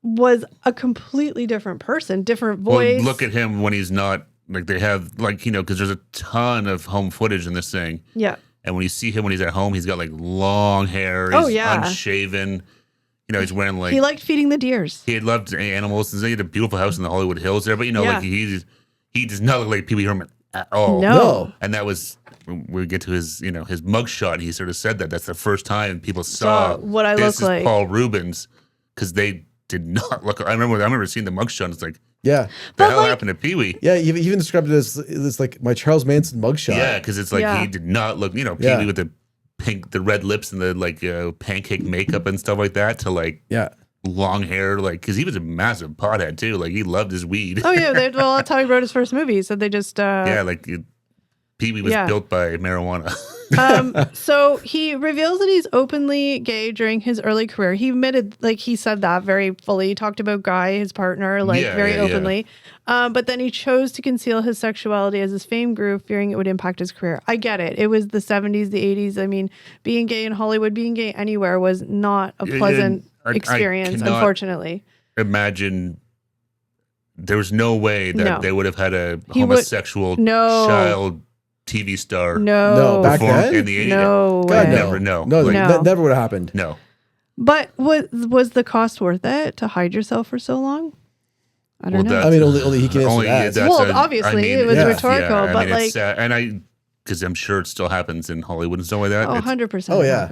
was a completely different person, different voice. Well, look at him when he's not, like they have, like, because there's a ton of home footage in this thing. Yeah. And when you see him when he's at home, he's got like long hair. He's unshaven. He's wearing like... He liked feeding the deers. He loved animals. He had a beautiful house in the Hollywood Hills there. But, like he does not look like Pee Wee Herman at all. No. And that was... We get to his, his mugshot, and he sort of said that. That's the first time people saw what I look like. Paul Reubens, because they did not look... I remember seeing the mugshot, and it's like... Yeah. The hell happened to Pee Wee? Yeah, you even described it as it's like my Charles Manson mugshot. Yeah, because it's like he did not look, Pee Wee with the red lips and the like pancake makeup and stuff like that, to like long hair, like, because he was a massive pothead too. Like he loved his weed. Oh yeah, well that's how he wrote his first movie. He said they just Pee Wee was built by marijuana. So he reveals that he's openly gay during his early career. He admitted, like he said that very fully. He talked about Guy, his partner, like very openly. But then he chose to conceal his sexuality as his fame grew, fearing it would impact his career. I get it. It was the 70s, the 80s. I mean, being gay in Hollywood, being gay anywhere was not a pleasant experience, unfortunately. Imagine there was no way that they would have had a homosexual child TV star. No, back then in the 80s. No, God, never. That never would have happened. No. But was the cost worth it to hide yourself for so long? I don't know. I mean, only he can answer that. Well, obviously, it was rhetorical, but like, because I'm sure it still happens in Hollywood and stuff like that. 100%. Oh yeah,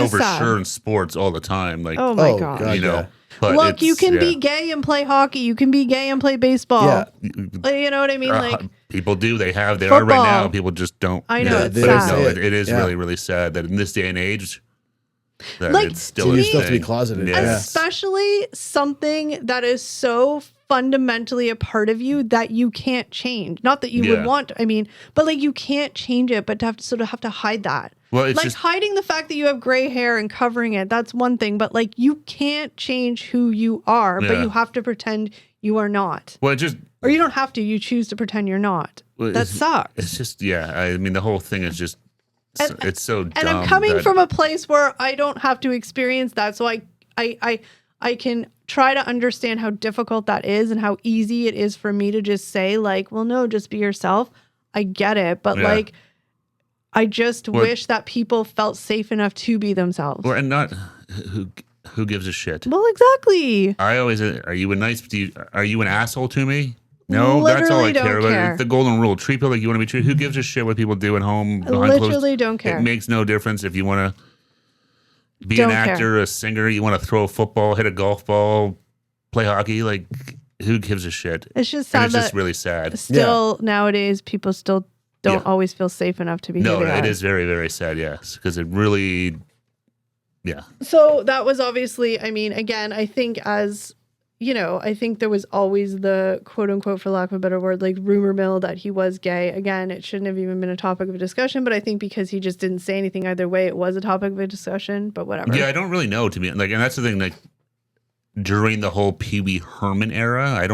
for sure in sports all the time. Like, oh my god, But look, you can be gay and play hockey. You can be gay and play baseball. Yeah. You know what I mean? Like people do. They are football. right now. People just don't. I know. It's sad. It is really, really sad that in this day and age, that like, it's still to be closeted. Especially something that is so fundamentally a part of you that you can't change. Not that you would want. I mean, but like you can't change it. But to have to hide that. Well, it's like just hiding the fact that you have gray hair and covering it, that's one thing. But like you can't change who you are, but you have to pretend you are not. Well, or you don't have to. You choose to pretend you're not. That sucks. It's just, I mean, the whole thing is just, it's so dumb. And I'm coming from a place where I don't have to experience that. So I I can try to understand how difficult that is and how easy it is for me to just say like, well, no, just be yourself. I get it. But like, I just wish that people felt safe enough to be themselves. Well, and not who gives a shit. Well, exactly. I always, are you an asshole to me? No, literally that's all I care about. It's the golden rule. Treat people like you want to be treated. Who gives a shit what people do at home? Literally don't care. It makes no difference if you want to be an actor, a singer, you want to throw a football, hit a golf ball, play hockey. Like, who gives a shit? It's just sad. It's just really sad. Still, nowadays, people still don't always feel safe enough to be who they are. It is very, very sad, yes. Because it really, So that was obviously, I mean, again, I think as... I think there was always the quote unquote, for lack of a better word, like rumor mill that he was gay. Again, it shouldn't have even been a topic of a discussion, but I think because he just didn't say anything either way, it was a topic of a discussion, but whatever. Yeah, I don't really know, to be like, and that's the thing, like during the whole Pee Wee Herman era,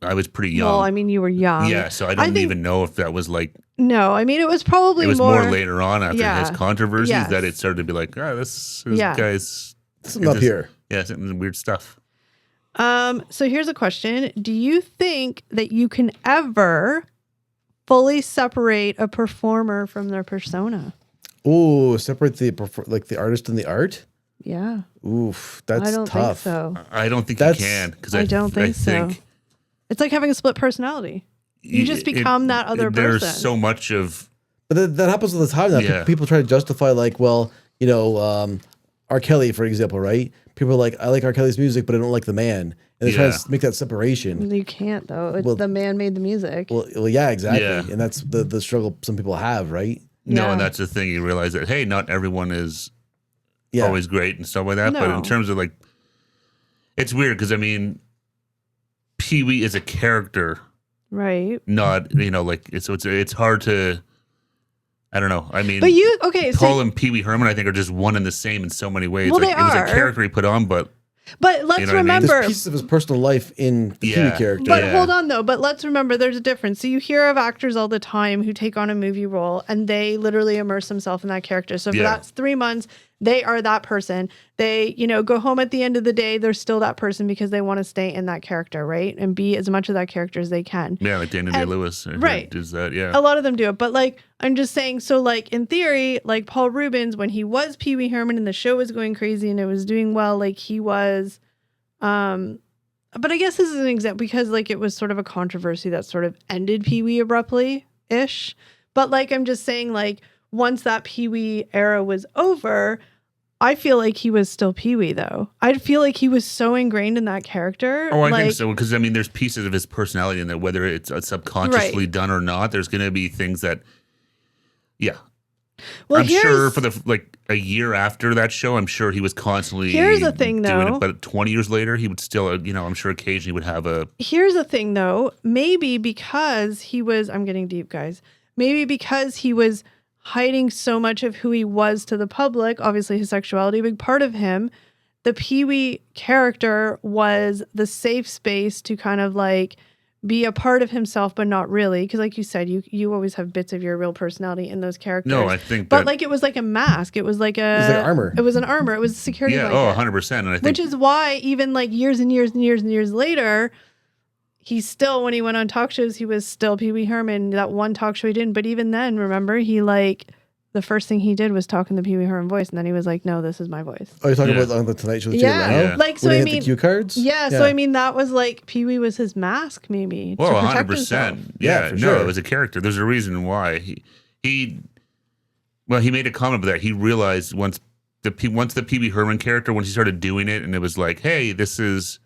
I was pretty young. Well, I mean, you were young. Yeah, so I don't even know if that was like. No, I mean, it was probably more later on after his controversies that it started to be like, this guy's. Something up here. Yeah, some weird stuff. So here's a question. Do you think that you can ever fully separate a performer from their persona? Oh, separate the artist and the art? Yeah. Oof, that's tough. I don't think so. I don't think you can. Because I don't think so. It's like having a split personality. You just become that other person. There's so much of... But that happens all the time now. Yeah. People try to justify like, well, R. Kelly, for example, right? People are like, I like R. Kelly's music, but I don't like the man. And they try to make that separation. You can't, though. The man made the music. Well, yeah, exactly. Yeah. And that's the struggle some people have, right? No, and that's the thing. You realize that, hey, not everyone is always great and stuff like that. No. But in terms of like, it's weird because, I mean, Pee Wee is a character. Right. Not, it's hard to... I don't know. I mean, but Paul and Pee Wee Herman, I think, are just one and the same in so many ways. Well, like, it was a character he put on, but let's remember there's pieces of his personal life in the Pee Wee character. But hold on though. But let's remember there's a difference. So you hear of actors all the time who take on a movie role and they literally immerse themselves in that character. So for that's 3 months, they are that person. They, go home at the end of the day, they're still that person because they want to stay in that character, right? And be as much of that character as they can. Yeah, like Daniel Day-Lewis. Right. Does that, yeah. A lot of them do it. But like, I'm just saying, so like in theory, like Paul Reubens, when he was Pee Wee Herman and the show was going crazy and it was doing well, like he was, but I guess this is an example because like it was sort of a controversy that sort of ended Pee Wee abruptly-ish. But like, I'm just saying like, once that Pee Wee era was over, I feel like he was still Pee Wee though. I feel like he was so ingrained in that character. Oh, I think so. Because I mean, there's pieces of his personality in there, whether it's subconsciously done or not. There's going to be things that, Well, I'm sure for a year after that show, I'm sure he was constantly here's the thing, doing though. it. But 20 years later, he would still, I'm sure occasionally would have a. Here's the thing, though. Maybe because he was, I'm getting deep, guys. Maybe because he was hiding so much of who he was to the public, obviously his sexuality, a big part of him, the Pee Wee character was the safe space to kind of like be a part of himself, but not really. Because like you said, you always have bits of your real personality in those characters. No, I think but like it was like a mask. It was like armor. It was an armor. It was a security blanket. 100%. And I think, which is why even like years and years and years and years later, he still, when he went on talk shows, he was still Pee Wee Herman. That one talk show he didn't. But even then, remember, he like, the first thing he did was talk in the Pee Wee Herman voice. And then he was like, no, this is my voice. Oh, you're talking about on the Tonight Show? Yeah. Like, so I mean, the cue cards? Yeah. So I mean, that was like, Pee Wee was his mask, maybe. Well, to protect 100%. himself. Yeah. For No, sure. it was a character. There's a reason why. He made a comment about that. He realized once the Pee Wee Herman character, when he started doing it, and it was like, hey, this is,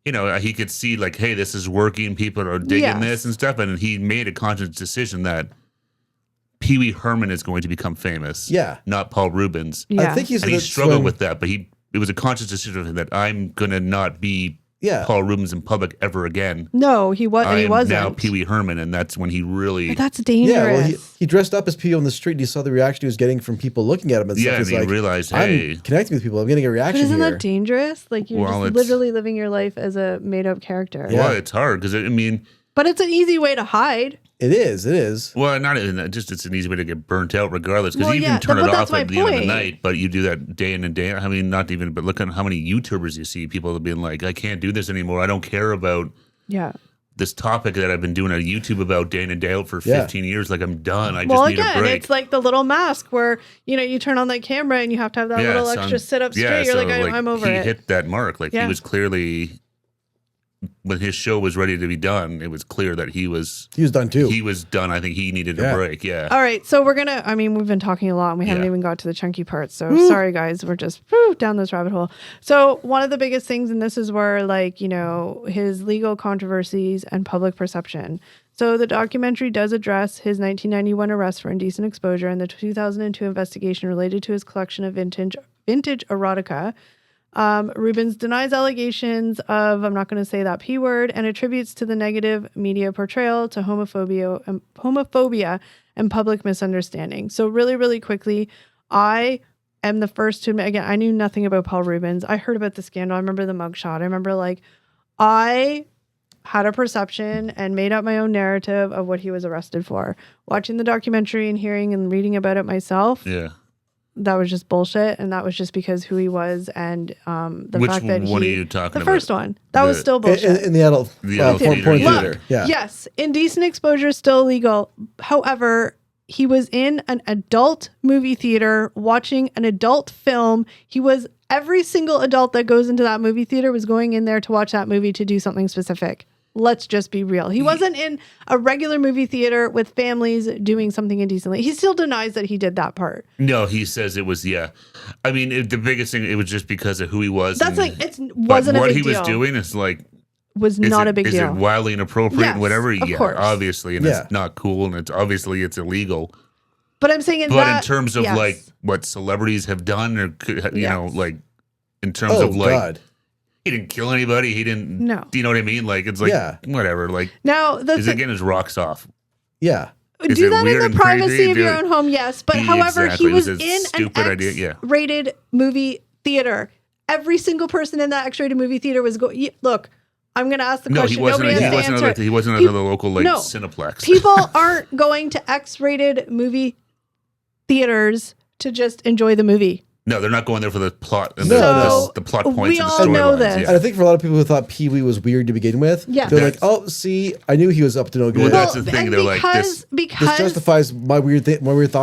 he could see like, hey, this is working. People are digging this and stuff. And he made a conscious decision that Pee Wee Herman is going to become famous. Yeah. Not Paul Reubens. Yeah. I think he struggled with that, but it was a conscious decision that I'm going to not be Paul Reubens in public ever again. No, he wasn't. He wasn't. Now Pee Wee Herman, and that's when he really. But that's dangerous. Yeah, well, he dressed up as Pee Wee on the street, and he saw the reaction he was getting from people looking at him. And stuff. And he realized, hey, I'm connecting with people. I'm getting a reaction but isn't here. that dangerous? Like you're just literally living your life as a made-up character. Yeah. Well, it's hard because I mean, But it's an easy way to hide. It is. Well, not even that. Just it's an easy way to get burnt out, regardless. Because you can turn it off at the end of the night, but you do that day in and day out. I mean, not even. But look at how many YouTubers you see. People being like, "I can't do this anymore. I don't care about this topic that I've been doing on YouTube about day in and day out for 15 years. Like I'm done. I just need a break." It's like the little mask where you turn on that camera and you have to have that little extra sit up straight. You're like, I'm over it. He hit that mark. Like he was clearly. When his show was ready to be done, it was clear that he was done too. He was done. I think he needed a break. Yeah. All right. So we're we've been talking a lot and we haven't even got to the chunky parts. So sorry guys, we're just down this rabbit hole. So one of the biggest things, and this is where his legal controversies and public perception. So the documentary does address his 1991 arrest for indecent exposure and the 2002 investigation related to his collection of vintage erotica. Reubens denies allegations of, I'm not going to say that P word, and attributes to the negative media portrayal to homophobia and public misunderstanding. So really, really quickly, I am the first to admit, again, I knew nothing about Paul Reubens. I heard about the scandal. I remember the mugshot. I remember I had a perception and made up my own narrative of what he was arrested for. Watching the documentary and hearing and reading about it myself. Yeah. That was just bullshit, and that was just because who he was and the fact that one are you talking the about? first one. That was still bullshit. In the adult porn theater. Yeah. Yes, indecent exposure is still illegal. However, he was in an adult movie theater watching an adult film. Every single adult that goes into that movie theater was going in there to watch that movie to do something specific. Let's just be real. He wasn't in a regular movie theater with families doing something indecently. He still denies that he did that part. No, he says it was, I mean, the biggest thing, it was just because of who he was. That's it wasn't a big deal. What he was doing is was not a big deal. Is it wildly inappropriate and whatever? Of course. Obviously. And it's not cool and it's illegal. But I'm saying in terms of what celebrities have done or, in terms of God. He didn't kill anybody. He didn't. No. Do you know what I mean? Whatever. Now, is again his rocks off. Yeah. Do that in the privacy of your own home, yes. But however, he was in an X-rated movie theater. Every single person in that X-rated movie theater was going. Look, I'm going to ask the question. He wasn't another local Cineplex. People aren't going to X-rated movie theaters to just enjoy the movie. No, they're not going there for the plot and the plot points. We all know this. And I think for a lot of people who thought Pee Wee was weird to begin with, they're like, "Oh, see, I knew he was up to no good." Well, that's the thing. They're because this justifies my weird thoughts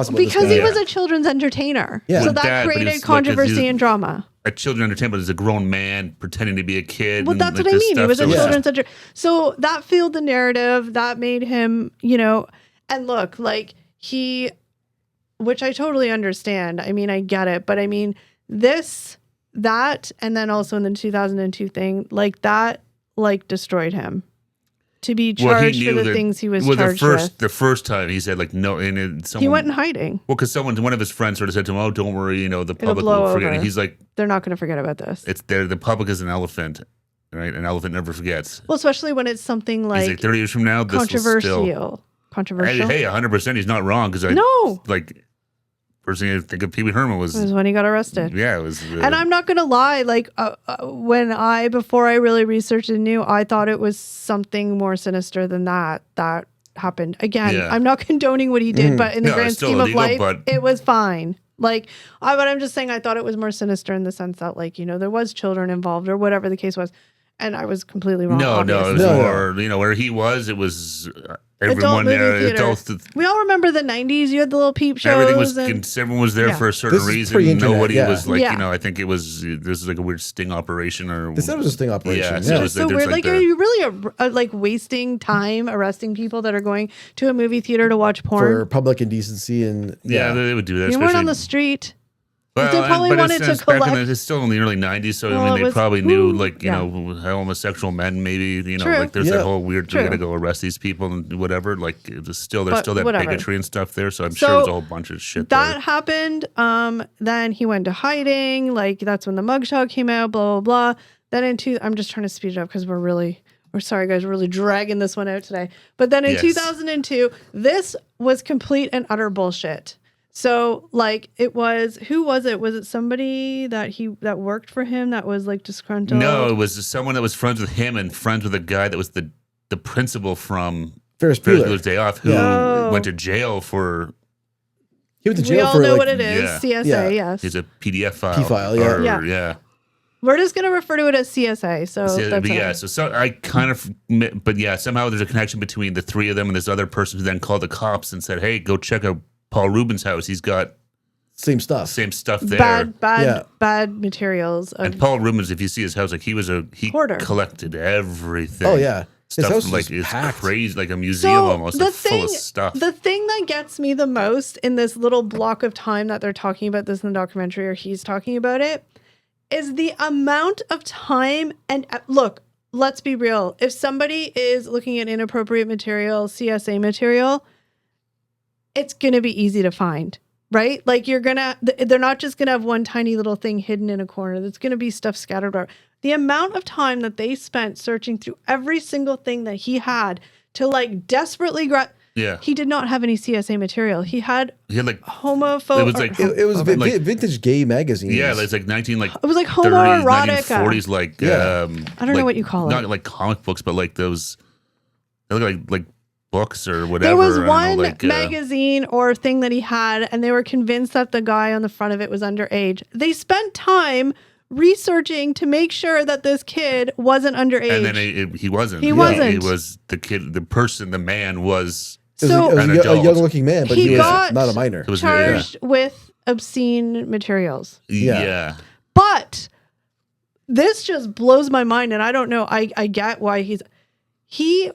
about this guy. Because he was a children's entertainer, so that created controversy and drama. A children's entertainment is a grown man pretending to be a kid. Well, that's what I mean. He was a children's entertainer, so that fueled the narrative. That made him, and look, which I totally understand. I mean, I get it. But I mean, that, and then also in the 2002 thing, that destroyed him. To be charged for the things he was charged with. The first time he said, no. And he went in hiding. Well, because one of his friends sort of said to him, "Oh, don't worry, the public will forget." And he's like, they're not going to forget about this. It's there. The public is an elephant. Right? An elephant never forgets. Well, especially when it's something like, he's 30 years from now, this controversial. Hey, 100%. He's not wrong. Because first thing I think of Pee Wee Herman was when he got arrested. Yeah, it was. And I'm not gonna lie, before I really researched and knew, I thought it was something more sinister than that happened. Again, I'm not condoning what he did, but in the grand scheme of life, it was fine. But I'm just saying, I thought it was more sinister in the sense that, there was children involved or whatever the case was, and I was completely wrong. No, it was more, where he was, it was. Everyone there, we all remember the 90s. You had the little peep shows. Everyone was there for a certain reason. Nobody was I think it was, this is a weird sting operation or. This was a sting operation. Yeah. So weird. Are you really wasting time arresting people that are going to a movie theater to watch porn? For public indecency and. Yeah, they would do that. You weren't on the street. Well, they probably wanted to collect. It's still in the early 90s, so they probably knew, homosexual men, maybe, there's that whole weird, we gotta go arrest these people and whatever. There's still that bigotry and stuff there, so I'm sure there's a whole bunch of shit there. That happened. Then he went to hiding. That's when the mugshot came out, blah, blah, blah. Then I'm just trying to speed it up because we're sorry, guys, we're really dragging this one out today. But then in 2002, this was complete and utter bullshit. So who was it? Was it somebody that worked for him that was disgruntled? No, it was someone that was friends with him and friends with a guy that was the the principal from Ferris Bueller's Day Off, who Oh. went to jail for. He went to We jail all for know like what it is. yeah. CSA, Yeah. yes. It's a PDF file. P-file, yeah. Or, Yeah. yeah. We're just going to refer to it as CSA. So So, that's but yeah, all. so I kind of, but yeah, somehow there's a connection between the three of them and this other person who then called the cops and said, "Hey, go check out Paul Reubens' house. He's got same stuff. same stuff there." Bad materials. And Paul Reubens, if you see his house, like he Hoarder. collected everything. Oh yeah, his Stuff house like is it's packed. crazy, like a museum almost, like full of stuff. The thing that gets me the most in this little block of time that they're talking about this in the documentary, or he's talking about it, is the amount of time. And look, let's be real. If somebody is looking at inappropriate material, CSA material, it's going to be easy to find, right? Like they're not just going to have one tiny little thing hidden in a corner. There's going to be stuff scattered around. The amount of time that they spent searching through every single thing that he had to like desperately grab. Yeah. He did not have any CSA material. He had like homophobic. It was like It was like, vintage gay magazines. yeah, it's like 19 like it was like 30s, homoerotica. 1940s, like Yeah. I don't know what you call it. Not like comic books, but like those. They look like books or whatever. There was I don't one know, like, magazine or thing that he had, and they were convinced that the guy on the front of it was underage. They spent time researching to make sure that this kid wasn't underage. and then he wasn't. He wasn't. He was the kid, the person, the man was. It was, So- it was An a adult. young-looking man, but He he was got not a minor. It was charged with obscene materials. Yeah. Yeah. But this just blows my mind, and I don't know. I get why he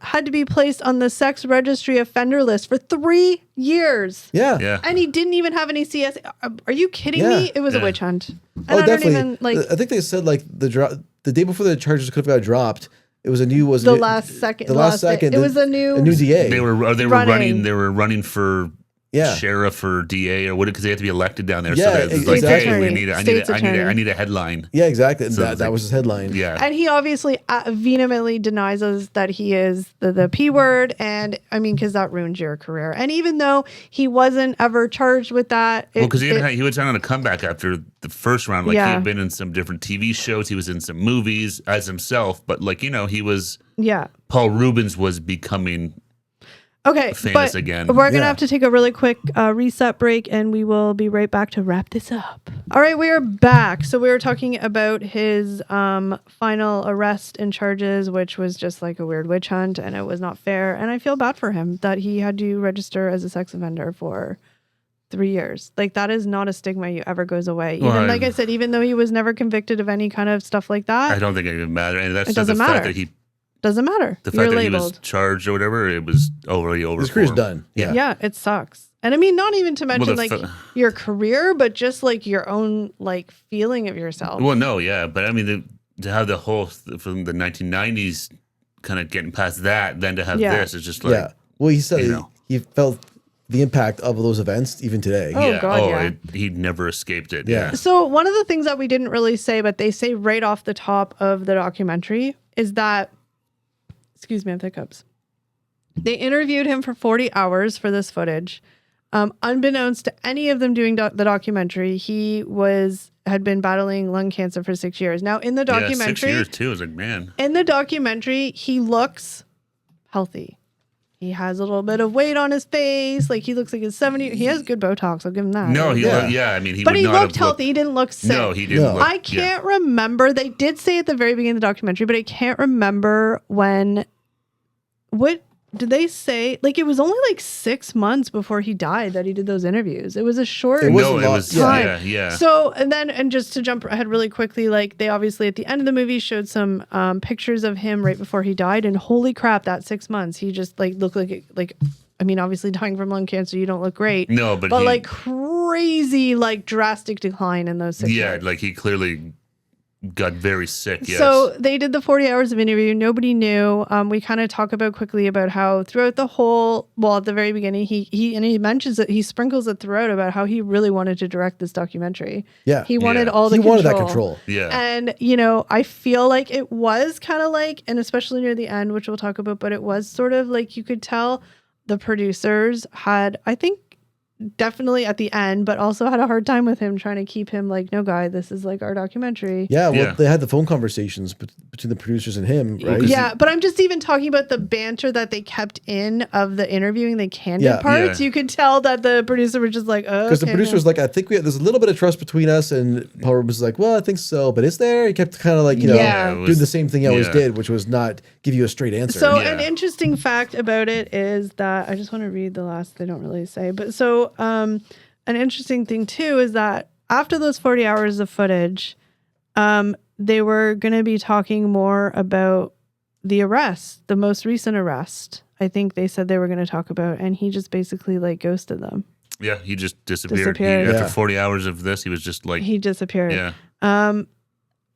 had to be placed on the sex registry offender list for 3 years. Yeah. Yeah. And he didn't even have any CS. Are you kidding Yeah. me? It was a Yeah. witch hunt. And Oh, I don't definitely. even like I think they said like the day before the charges could have got dropped. It was a new the last second. The last second. It was a new DA. They were Running. running for Yeah. sheriff or DA or what, because they had to be elected down there. Yeah, so it was like, exactly. hey, State's attorney. I need a headline. Yeah, exactly. And So that it's like- was his headline. Yeah. And he obviously vehemently denies us that he is the P word. And I mean, because that ruins your career. And even though he wasn't ever charged with that. Well, because he was on a comeback after the first round. Like Yeah. he had been in some different TV shows. He was in some movies as himself. But like, he was, Yeah. Paul Reubens was becoming Okay. famous but again. We're going to Yeah. have to take a really quick reset break, and we will be right back to wrap this up. All right. We are back. So we were talking about his final arrest and charges, which was just like a weird witch hunt, and it was not fair. And I feel bad for him that he had to register as a sex offender for 3 years. Like, that is not a stigma you ever goes away. Even Well, like I said, even though he was never convicted of any kind of stuff like that, I don't think it even matters. And that's It just the doesn't fact matter. that doesn't matter. the You're fact that he labeled. was charged or whatever, it was overly over. His for career's him. done. Yeah. Yeah, it sucks. And I mean, not even to mention the like fa- your career, but just like your own like feeling of yourself. Well, no, yeah, but I mean, to have the whole from the 1990s kind of getting past that, then to have Yeah. this is just like, Yeah. Well, he said you know. he felt the impact of those events even today. Oh, God, yeah. He never escaped it. Yeah. Yeah. So one of the things that we didn't really say, but they say right off the top of the documentary, is that, excuse me, I have hiccups. They interviewed him for 40 hours for this footage. Unbeknownst to any of them doing the documentary, he had been battling lung cancer for 6 years. Now, in the Yeah, documentary, 6 years too. I was like, man. in the documentary, he looks healthy. He has a little bit of weight on his face. Like, he looks like he's 70. He has good Botox. I'll give him that. No, Yeah. I mean, he but would he not looked have healthy. He didn't look sick. No, he didn't No. look. I can't remember. They did say at the very beginning of the documentary, but I can't remember what did they say? Like, it was only like 6 months before he died that he did those interviews. It was a short It was No, a it lot. was, time. yeah. So, and just to jump ahead really quickly, like, they obviously at the end of the movie showed some pictures of him right before he died, and holy crap, that 6 months, he just like looked like, I mean, obviously dying from lung cancer, you don't look great. No, but like crazy, like drastic decline in those 6 months. like he clearly got very sick. Yes. So they did the 40 hours of interview. Nobody knew. We kind of talk about quickly about how throughout the whole, at the very beginning, he mentions it. He sprinkles it throughout about how he really wanted to direct this documentary. Yeah. He wanted Yeah. all the He control. wanted that control. Yeah. And, I feel like it was kind of like, and especially near the end, which we'll talk about, but it was sort of like you could tell the producers had, I think, definitely at the end, but also had a hard time with him trying to keep him like, no, guy, this is like our documentary. Yeah, well, they had the phone conversations between the producers and him, right? Yeah, but I'm just even talking about the banter that they kept in of the interviewing, the candid parts. You could tell that the producer was just like, oh, because the producer was like, I think there's a little bit of trust between us, and Paul Reubens was like, well, I think so, but is there? He kept kind of like, doing the same thing he always did, which was not give you a straight answer. So an interesting fact about it is that I just want to read the last. They don't really say, but so an interesting thing too is that after those 40 hours of footage, they were going to be talking more about the arrest, the most recent arrest. I think they said they were going to talk about, and he just basically like ghosted them. Yeah, he just disappeared. After 40 hours of this, he was just like... He disappeared. Yeah.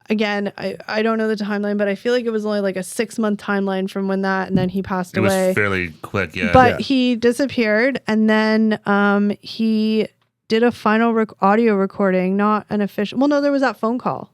Again, I don't know the timeline, but I feel like it was only like a 6-month timeline from when that, and then he passed away. It was fairly quick, yeah. But he disappeared, and then he did a final audio recording, not an official... Well, no, there was that phone call.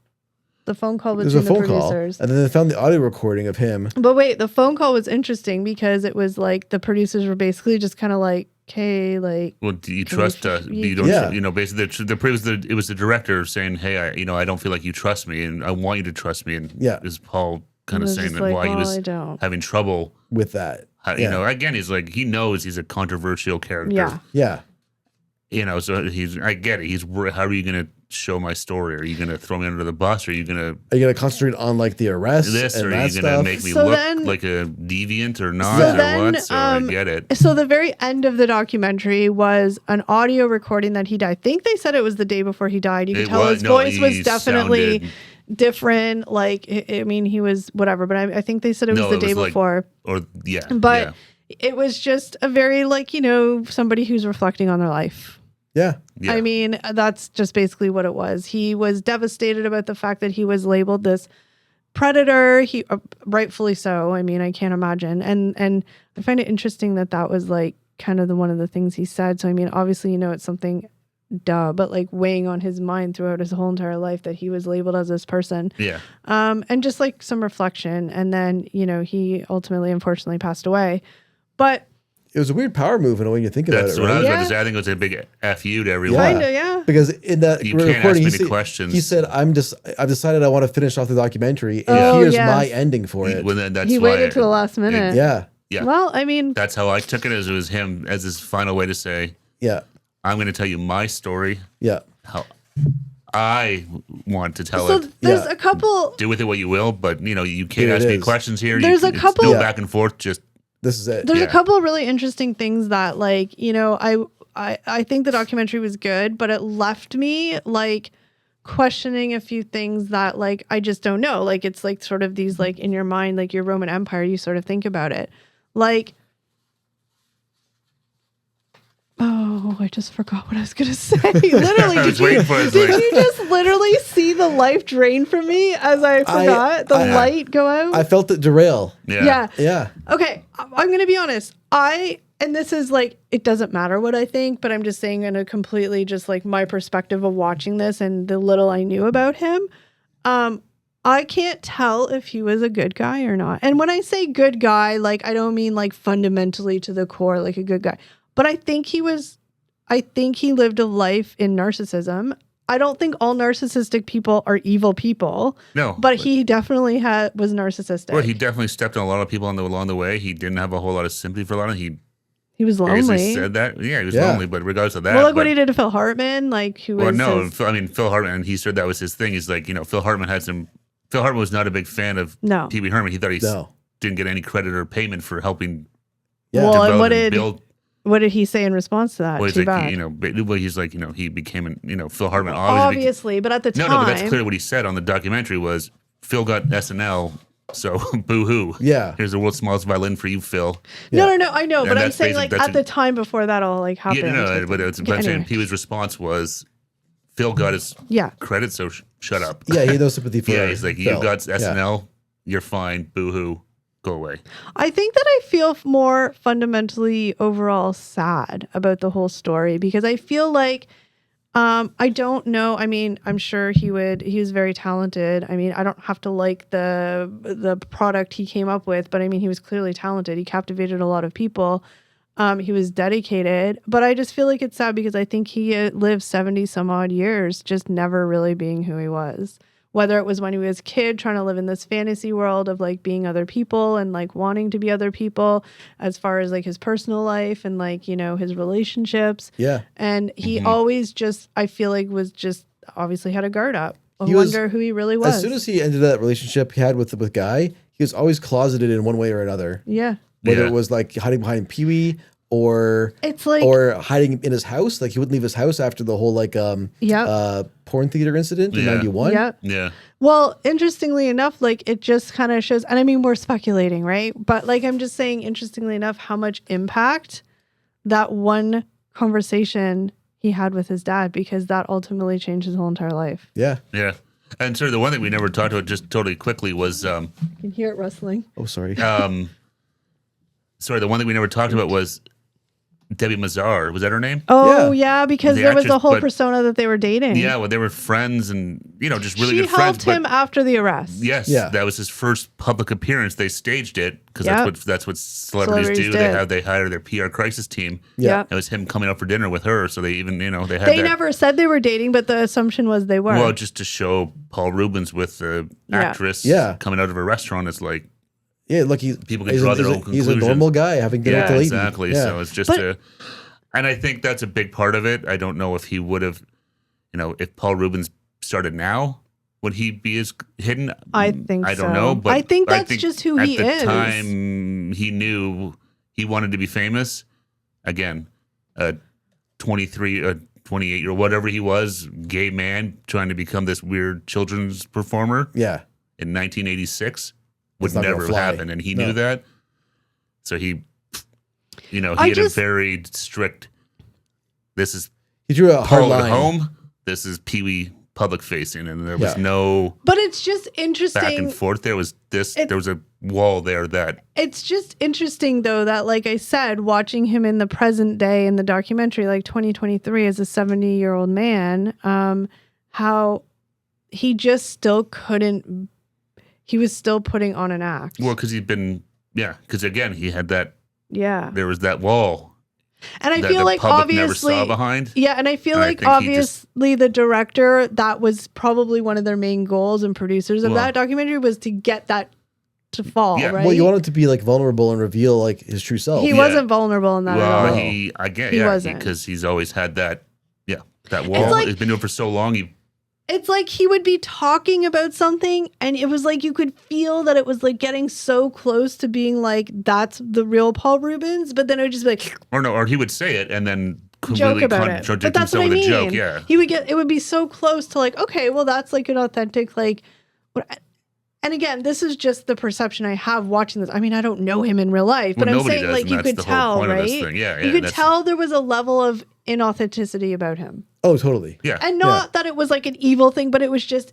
The phone call between the producers. And then they found the audio recording of him. But wait, the phone call was interesting because it was like the producers were basically just kind of like, okay, like... Well, do you trust us? You don't, basically, it was the director saying, hey, I don't feel like you trust me, and I want you to trust me. And is Paul kind of saying that why he was having trouble with that? Again, he's like, he knows he's a controversial character. Yeah. So I get it. How are you going to show my story? Are you going to throw me under the bus? Or are you going to concentrate on like the arrest? Or are you going to make me look like a deviant or not? So I get it. So the very end of the documentary was an audio recording that he died. I think they said it was the day before he died. You could tell his voice was definitely different. Like, I mean, he was whatever, but I think they said it was the day before. But it was just a very somebody who's reflecting on their life. Yeah. I mean, that's just basically what it was. He was devastated about the fact that he was labeled this predator. He rightfully so. I mean, I can't imagine. And I find it interesting that was like kind of one of the things he said. So I mean, obviously, it's something but like weighing on his mind throughout his whole entire life that he was labeled as this person. Yeah. And just like some reflection. And then, he ultimately, unfortunately, passed away. But it was a weird power move in a way you think about it. That's what I was about to say. I think it was a big FU to everyone. Yeah. Because in that recording, questions. He said, I've decided I want to finish off the documentary, and here's my ending for it. He waited to the last minute. Yeah. Well, I mean, that's how I took it, as it was him as his final way to say, I'm going to tell you my story. Yeah. How I want to tell it. So there's a couple. Do with it what you will, but you can't ask me questions here. There's a couple. No back and forth. Just this is it. There's a couple of really interesting things that, I think the documentary was good, but it left me questioning a few things that I just don't know. Like, it's like sort of these in your mind, like your Roman Empire, you sort of think about it. Oh, I just forgot what I was going to say. Literally, did you just literally see the life drain from me as I forgot the light go out? I felt it derail. Yeah. Okay, I'm going to be honest. And this is it doesn't matter what I think, but I'm just saying in a completely just my perspective of watching this and the little I knew about him. I can't tell if he was a good guy or not. And when I say good guy, I don't mean fundamentally to the core, a good guy. But I think he lived a life in narcissism. I don't think all narcissistic people are evil people. No. But he definitely was narcissistic. Well, he definitely stepped on a lot of people along the way. He didn't have a whole lot of sympathy for a lot of them. He was lonely. He said that. Yeah, he was lonely, but regardless of that. Well, what he did to Phil Hartman, Phil Hartman, he said that was his thing. He's Phil Hartman was not a big fan of Pee Wee Herman. He thought he didn't get any credit or payment for helping develop and build. What did he say in response to that? Well, he's he became Phil Hartman obviously, but at the time, no, but that's clearly what he said on the documentary was Phil got SNL, so boo hoo. Yeah, here's the world's smallest violin for you, Phil. No, I know, but I'm saying at the time before that all happened. Yeah, but I'm saying Pee Wee's response was Phil got his credit, so shut up. Yeah, he had no sympathy for. He's like, you got SNL, you're fine, boo hoo. Go away. I think that I feel more fundamentally overall sad about the whole story because I feel I don't know. I mean, I'm sure he was very talented. I mean, I don't have to like the product he came up with, but I mean, he was clearly talented. He captivated a lot of people. He was dedicated, but I just feel like it's sad because I think he lived 70 some odd years just never really being who he was. Whether it was when he was a kid trying to live in this fantasy world of like being other people and like wanting to be other people as far as like his personal life and like, you know, his relationships. Yeah. And he always just, I feel like was just obviously had a guard up. I wonder who he really was. As soon as he ended that relationship he had with Guy, he was always closeted in one way or another. Yeah. Whether it was like hiding behind Pee-wee or it's like or hiding in his house, like he wouldn't leave his house after the whole like porn theater incident in 91. Yeah. Well, interestingly enough, like it just kind of shows, and I mean we're speculating, right? But like I'm just saying, interestingly enough, how much impact that one conversation he had with his dad, because that ultimately changed his whole entire life. Yeah. Yeah. And sort of the one thing we never talked about just totally quickly was You can hear it rustling. Oh, sorry. Sorry, the one thing we never talked about was Debbie Mazar. Was that her name? Oh, yeah, because The there was actress, a whole but- persona that they were dating. Yeah, well, they were friends and, you know, just really She good friends. helped him after the arrest. Yes, Yeah. that was his first public appearance. They staged it because Yep. that's what celebrities do. Celebrities They hire their PR crisis team. Yeah. It was him coming out for dinner with her, so they even, you know, they had They that. never said they were dating, but the assumption was they were. Well, just to show Paul Reubens with the actress coming out of a restaurant, it's like Yeah, look, people can draw their own he's a conclusion. normal guy having dinner with the lady. Exactly. Yeah. So it's just and I think that's a big part of it. I don't know if he would have, you know, if Paul Reubens started now, would he be as hidden? I think I don't so. know, but I think that's just who he At is. the time, he knew he wanted to be famous. Again, a 23, a 28 or whatever he was, gay man trying to become this weird children's performer. Yeah. In 1986 would It's not gonna never fly. happen, and he No. knew that. So he, you know, he had a very strict. This is He drew a hard Paul at line. home. This is Pee-wee public facing, and there was no But it's just interesting. back and forth. There was there was a wall there that It's just interesting, though, that, like I said, watching him in the present day in the documentary, like 2023, as a 70-year-old man, how he just still couldn't. He was still putting on an act. well, because he'd been because again he had that Yeah. there was that wall And I that feel the like public obviously. never saw behind. Yeah, and I feel And I like think he just- obviously the director, that was probably one of their main goals, and producers of Well- that documentary was to get that to fall, Yeah. right? Well, you want him to be like vulnerable and reveal like his true self. He wasn't vulnerable in that at Well, all. he wasn't. because he's always had that that wall. like- He's been doing it for so long. It's like he would be talking about something and it was like you could feel that it was like getting so close to being like, that's the real Paul Reubens, but then it would just be like Or he would say it and then joke completely about it. contradict But that's what himself I with mean. a joke. Yeah. He would get, it would be so close to like, okay, well that's like an authentic, like, what, and again, this is just the perception I have watching this. I mean, I don't know him in real life, but Well, I'm nobody saying does, like and you that's could the whole tell, point of this right? thing. Yeah, You could that's- tell there was a level of inauthenticity about him. Oh, totally. Yeah. And not that it was like an evil thing, but it was just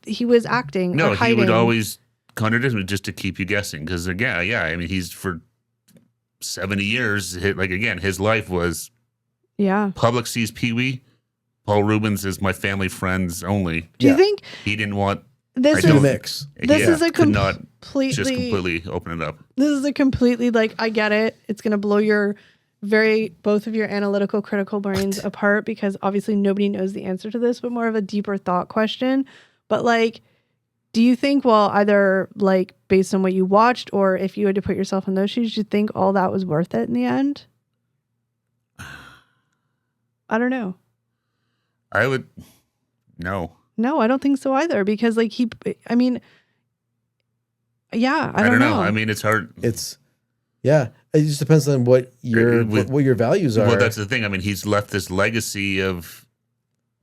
he was acting. No, or hiding. he would always contradict me just to keep you guessing. Because again, I mean, he's for 70 years. His life was public sees Pee-wee. Paul Reubens is my family friends only. Do you think He didn't want this I is do mix. this is a could not completely just completely open it up. this is a completely like I get it. It's gonna blow your both of your analytical critical brains apart because obviously nobody knows the answer to this, but more of a deeper thought question. But like, do you think, well, either like based on what you watched or if you had to put yourself in those shoes, do you think all that was worth it in the end? I don't know. I would no. No, I don't think so either because like I mean, yeah, I don't know. I mean, it's hard. It just depends on what your values are. Well, that's the thing. I mean, he's left this legacy of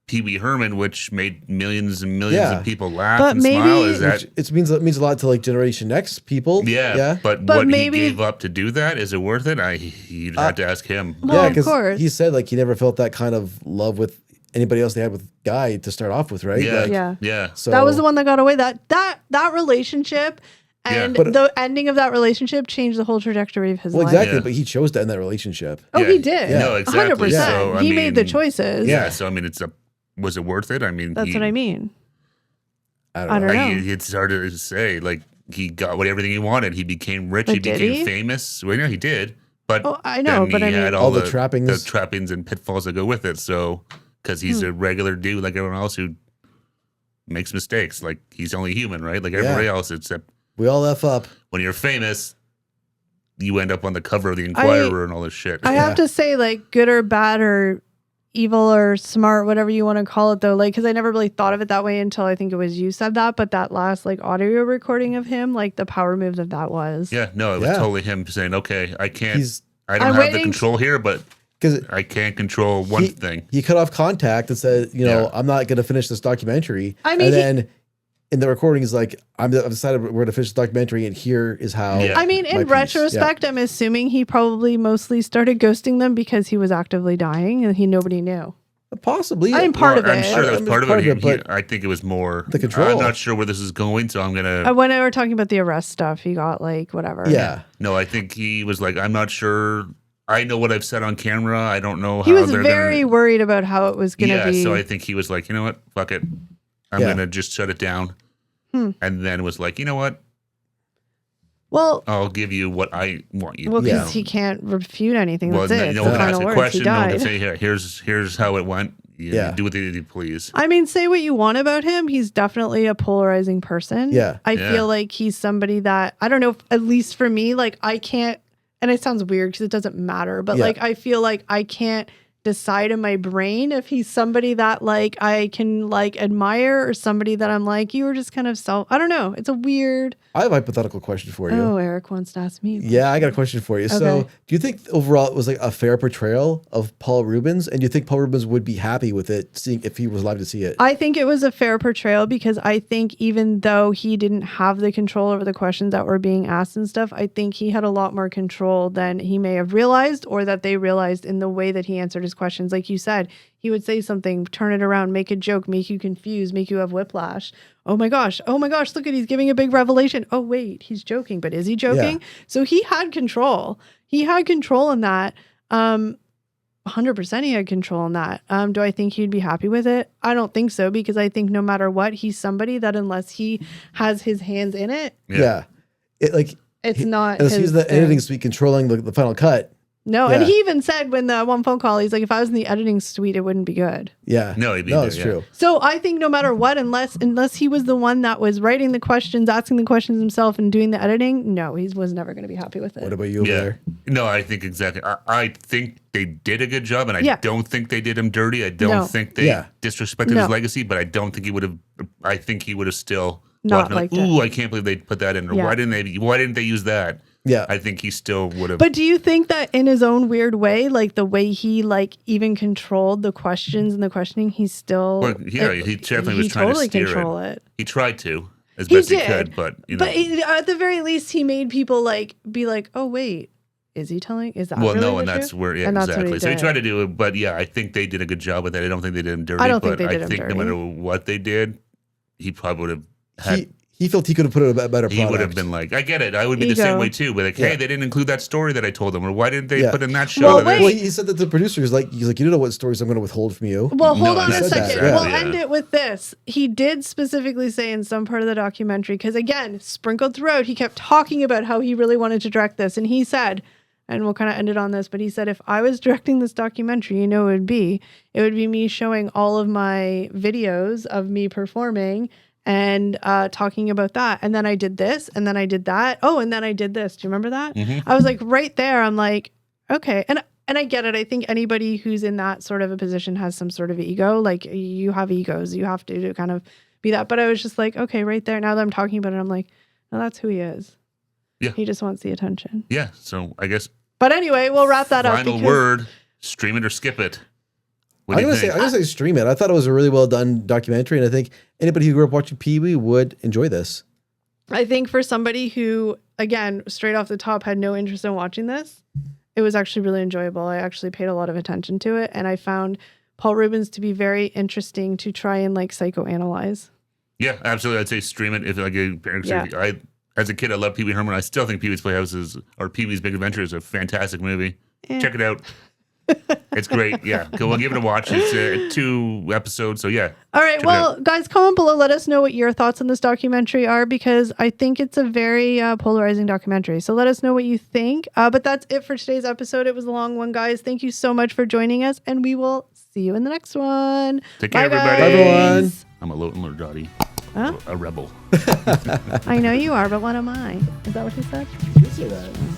Pee-wee Herman, which made millions and millions of people laugh But and maybe- smile. Is that it means a lot to like Generation X people. But what maybe- he gave up to do that, is it worth it? You'd have to ask him. Well, Yeah, of course. because he said like he never felt that kind of love with anybody else they had with Guy to start off with, right? Yeah, Like, yeah. So That was the one that got away. That relationship and But- the ending of that relationship changed the whole trajectory of his Well, life. exactly. Yeah. But he chose to end that relationship. Oh, Yeah. he did. Yeah. No, exactly. 100%. So, I he made the mean, choices. Yeah. So I mean, was it worth it? I mean, That's what I mean. I I don't don't know. know. It's hard to say. Like he got everything he wanted. He became rich. But he did became he? famous. Well, no, he did. But I know, but I mean, had all the trappings, and pitfalls that go with it. So because he's a regular dude like everyone else who makes mistakes, like he's only human, right? Like everybody else, except we all F up. When you're famous, you end up on the cover of the Inquirer and all this shit. I have to say, like, good or bad or evil or smart, whatever you want to call it, though, like, because I never really thought of it that way until I think it was you said that. But that last like audio recording of him, like the power move that was. Yeah, no, it was totally him saying, "Okay, I don't have the control here, but because I can't control one thing." He cut off contact and said, I'm not going to finish this documentary. I mean, and then in the recording, he's like, I've decided we're going to finish the documentary, and here is how. Yeah. I mean, in retrospect, I'm assuming he probably mostly started ghosting them because he was actively dying and nobody knew. Possibly. I'm part of it. I'm sure that was part of it. But I think it was more the control. I'm not sure where this is going, so I'm gonna. When I were talking about the arrest stuff, he got like whatever. Yeah. No, I think he was like, I'm not sure. I know what I've said on camera. I don't know how. He was very worried about how it was going to be. Yeah, so I think he was like, you know what, fuck it, I'm gonna just shut it down. And then was like, you know what? Well, I'll give you what I want you. Well, because he can't refute anything. Well, That's it. No one can ask a question. No one can say, here's how it went. Do what you please. I mean, say what you want about him. He's definitely a polarizing person. Yeah. I feel like he's somebody that, I don't know, at least for me, like I can't, and it sounds weird because it doesn't matter, but like I feel like I can't decide in my brain if he's somebody that like I can like admire or somebody that I'm like, you were just kind of I don't know. It's a weird. I have a hypothetical question for you. Oh, Eric wants to ask me. Yeah, I got a question for you. Okay. So do you think overall it was like a fair portrayal of Paul Reubens? And do you think Paul Reubens would be happy with it, seeing if he was alive to see it? I think it was a fair portrayal because I think even though he didn't have the control over the questions that were being asked and stuff, I think he had a lot more control than he may have realized or that they realized in the way that he answered his questions. Like you said, he would say something, turn it around, make a joke, make you confused, make you have whiplash. Oh my gosh, look at, he's giving a big revelation. Oh wait, he's joking, but is he joking? Yeah. So he had control. He had control in that. 100% he had control in that. Do I think he'd be happy with it? I don't think so, because I think no matter what, he's somebody that unless he has his hands in it. It's not his he's the editing suite controlling the final cut. No, and he even said when the one phone call, he's like, if I was in the editing suite, it wouldn't be good. Yeah. No, it'd be that's true. So I think no matter what, unless he was the one that was writing the questions, asking the questions himself and doing the editing, no, he was never going to be happy with it. What about you over there? No, I think exactly. I think they did a good job, and I don't think they did him dirty. I don't think they disrespected his legacy, but I don't think he would have. I think he would have still not liked it. Ooh, I can't believe they put that in. Or why didn't they use that? Yeah. I think he still would have. But do you think that in his own weird way, like the way he like even controlled the questions and the questioning, he's still... Well, he definitely was trying to steer control it. He tried to as best he could, but But at the very least, he made people like be like, oh, wait, is he telling? Is that really and that's where, exactly. So he tried to do it, but I think they did a good job with it. I don't think they did him dirty. I don't think they did him dirty. No matter what they did, he probably would have had... He felt he could have put a better product. He would have been like, I get it. I would be the same way too. But like, hey, they didn't include that story that I told them, or why didn't they put in that show? Well, he said that the producer is like, you don't know what stories I'm going to withhold from you. Well, hold on a second. We'll end it with this. He did specifically say in some part of the documentary, because again, sprinkled throughout, he kept talking about how he really wanted to direct this, and he said, and we'll kind of end it on this, but he said, if I was directing this documentary, it would be me showing all of my videos of me performing and talking about that. And then I did this, and then I did that. Oh, and then I did this. Do you remember that? Mm-hmm. I was like, right there, I'm like, okay. And I get it. I think anybody who's in that sort of a position has some sort of ego. Like, you have egos. You have to kind of be that. But I was just like, okay, right there. Now that I'm talking about it, I'm like, no, that's who he is. Yeah. He just wants the attention. Yeah. So I guess. But anyway, we'll wrap that up. Final word, stream it or skip it. I'm gonna say stream it. I thought it was a really well done documentary, and I think anybody who grew up watching Pee-wee would enjoy this. I think for somebody who, again, straight off the top had no interest in watching this, it was actually really enjoyable. I actually paid a lot of attention to it, and I found Paul Reubens to be very interesting to try and like psychoanalyze. Yeah, absolutely. I'd say stream it. If as a kid, I loved Pee-wee Herman. I still think Pee-wee's Playhouse or Pee-wee's Big Adventure is a fantastic movie. Check it out. It's great. Yeah. We'll give it a watch. It's 2 episodes. So, yeah. All right. Well, guys, comment below. Let us know what your thoughts on this documentary are, because I think it's a very polarizing documentary. So let us know what you think. But that's it for today's episode. It was a long one, guys. Thank you so much for joining us, and we will see you in the next one. Take care, everybody. Bye, everyone. I'm a little Dottie. Huh? A rebel. I know you are, but what am I? Is that what you said? You say that.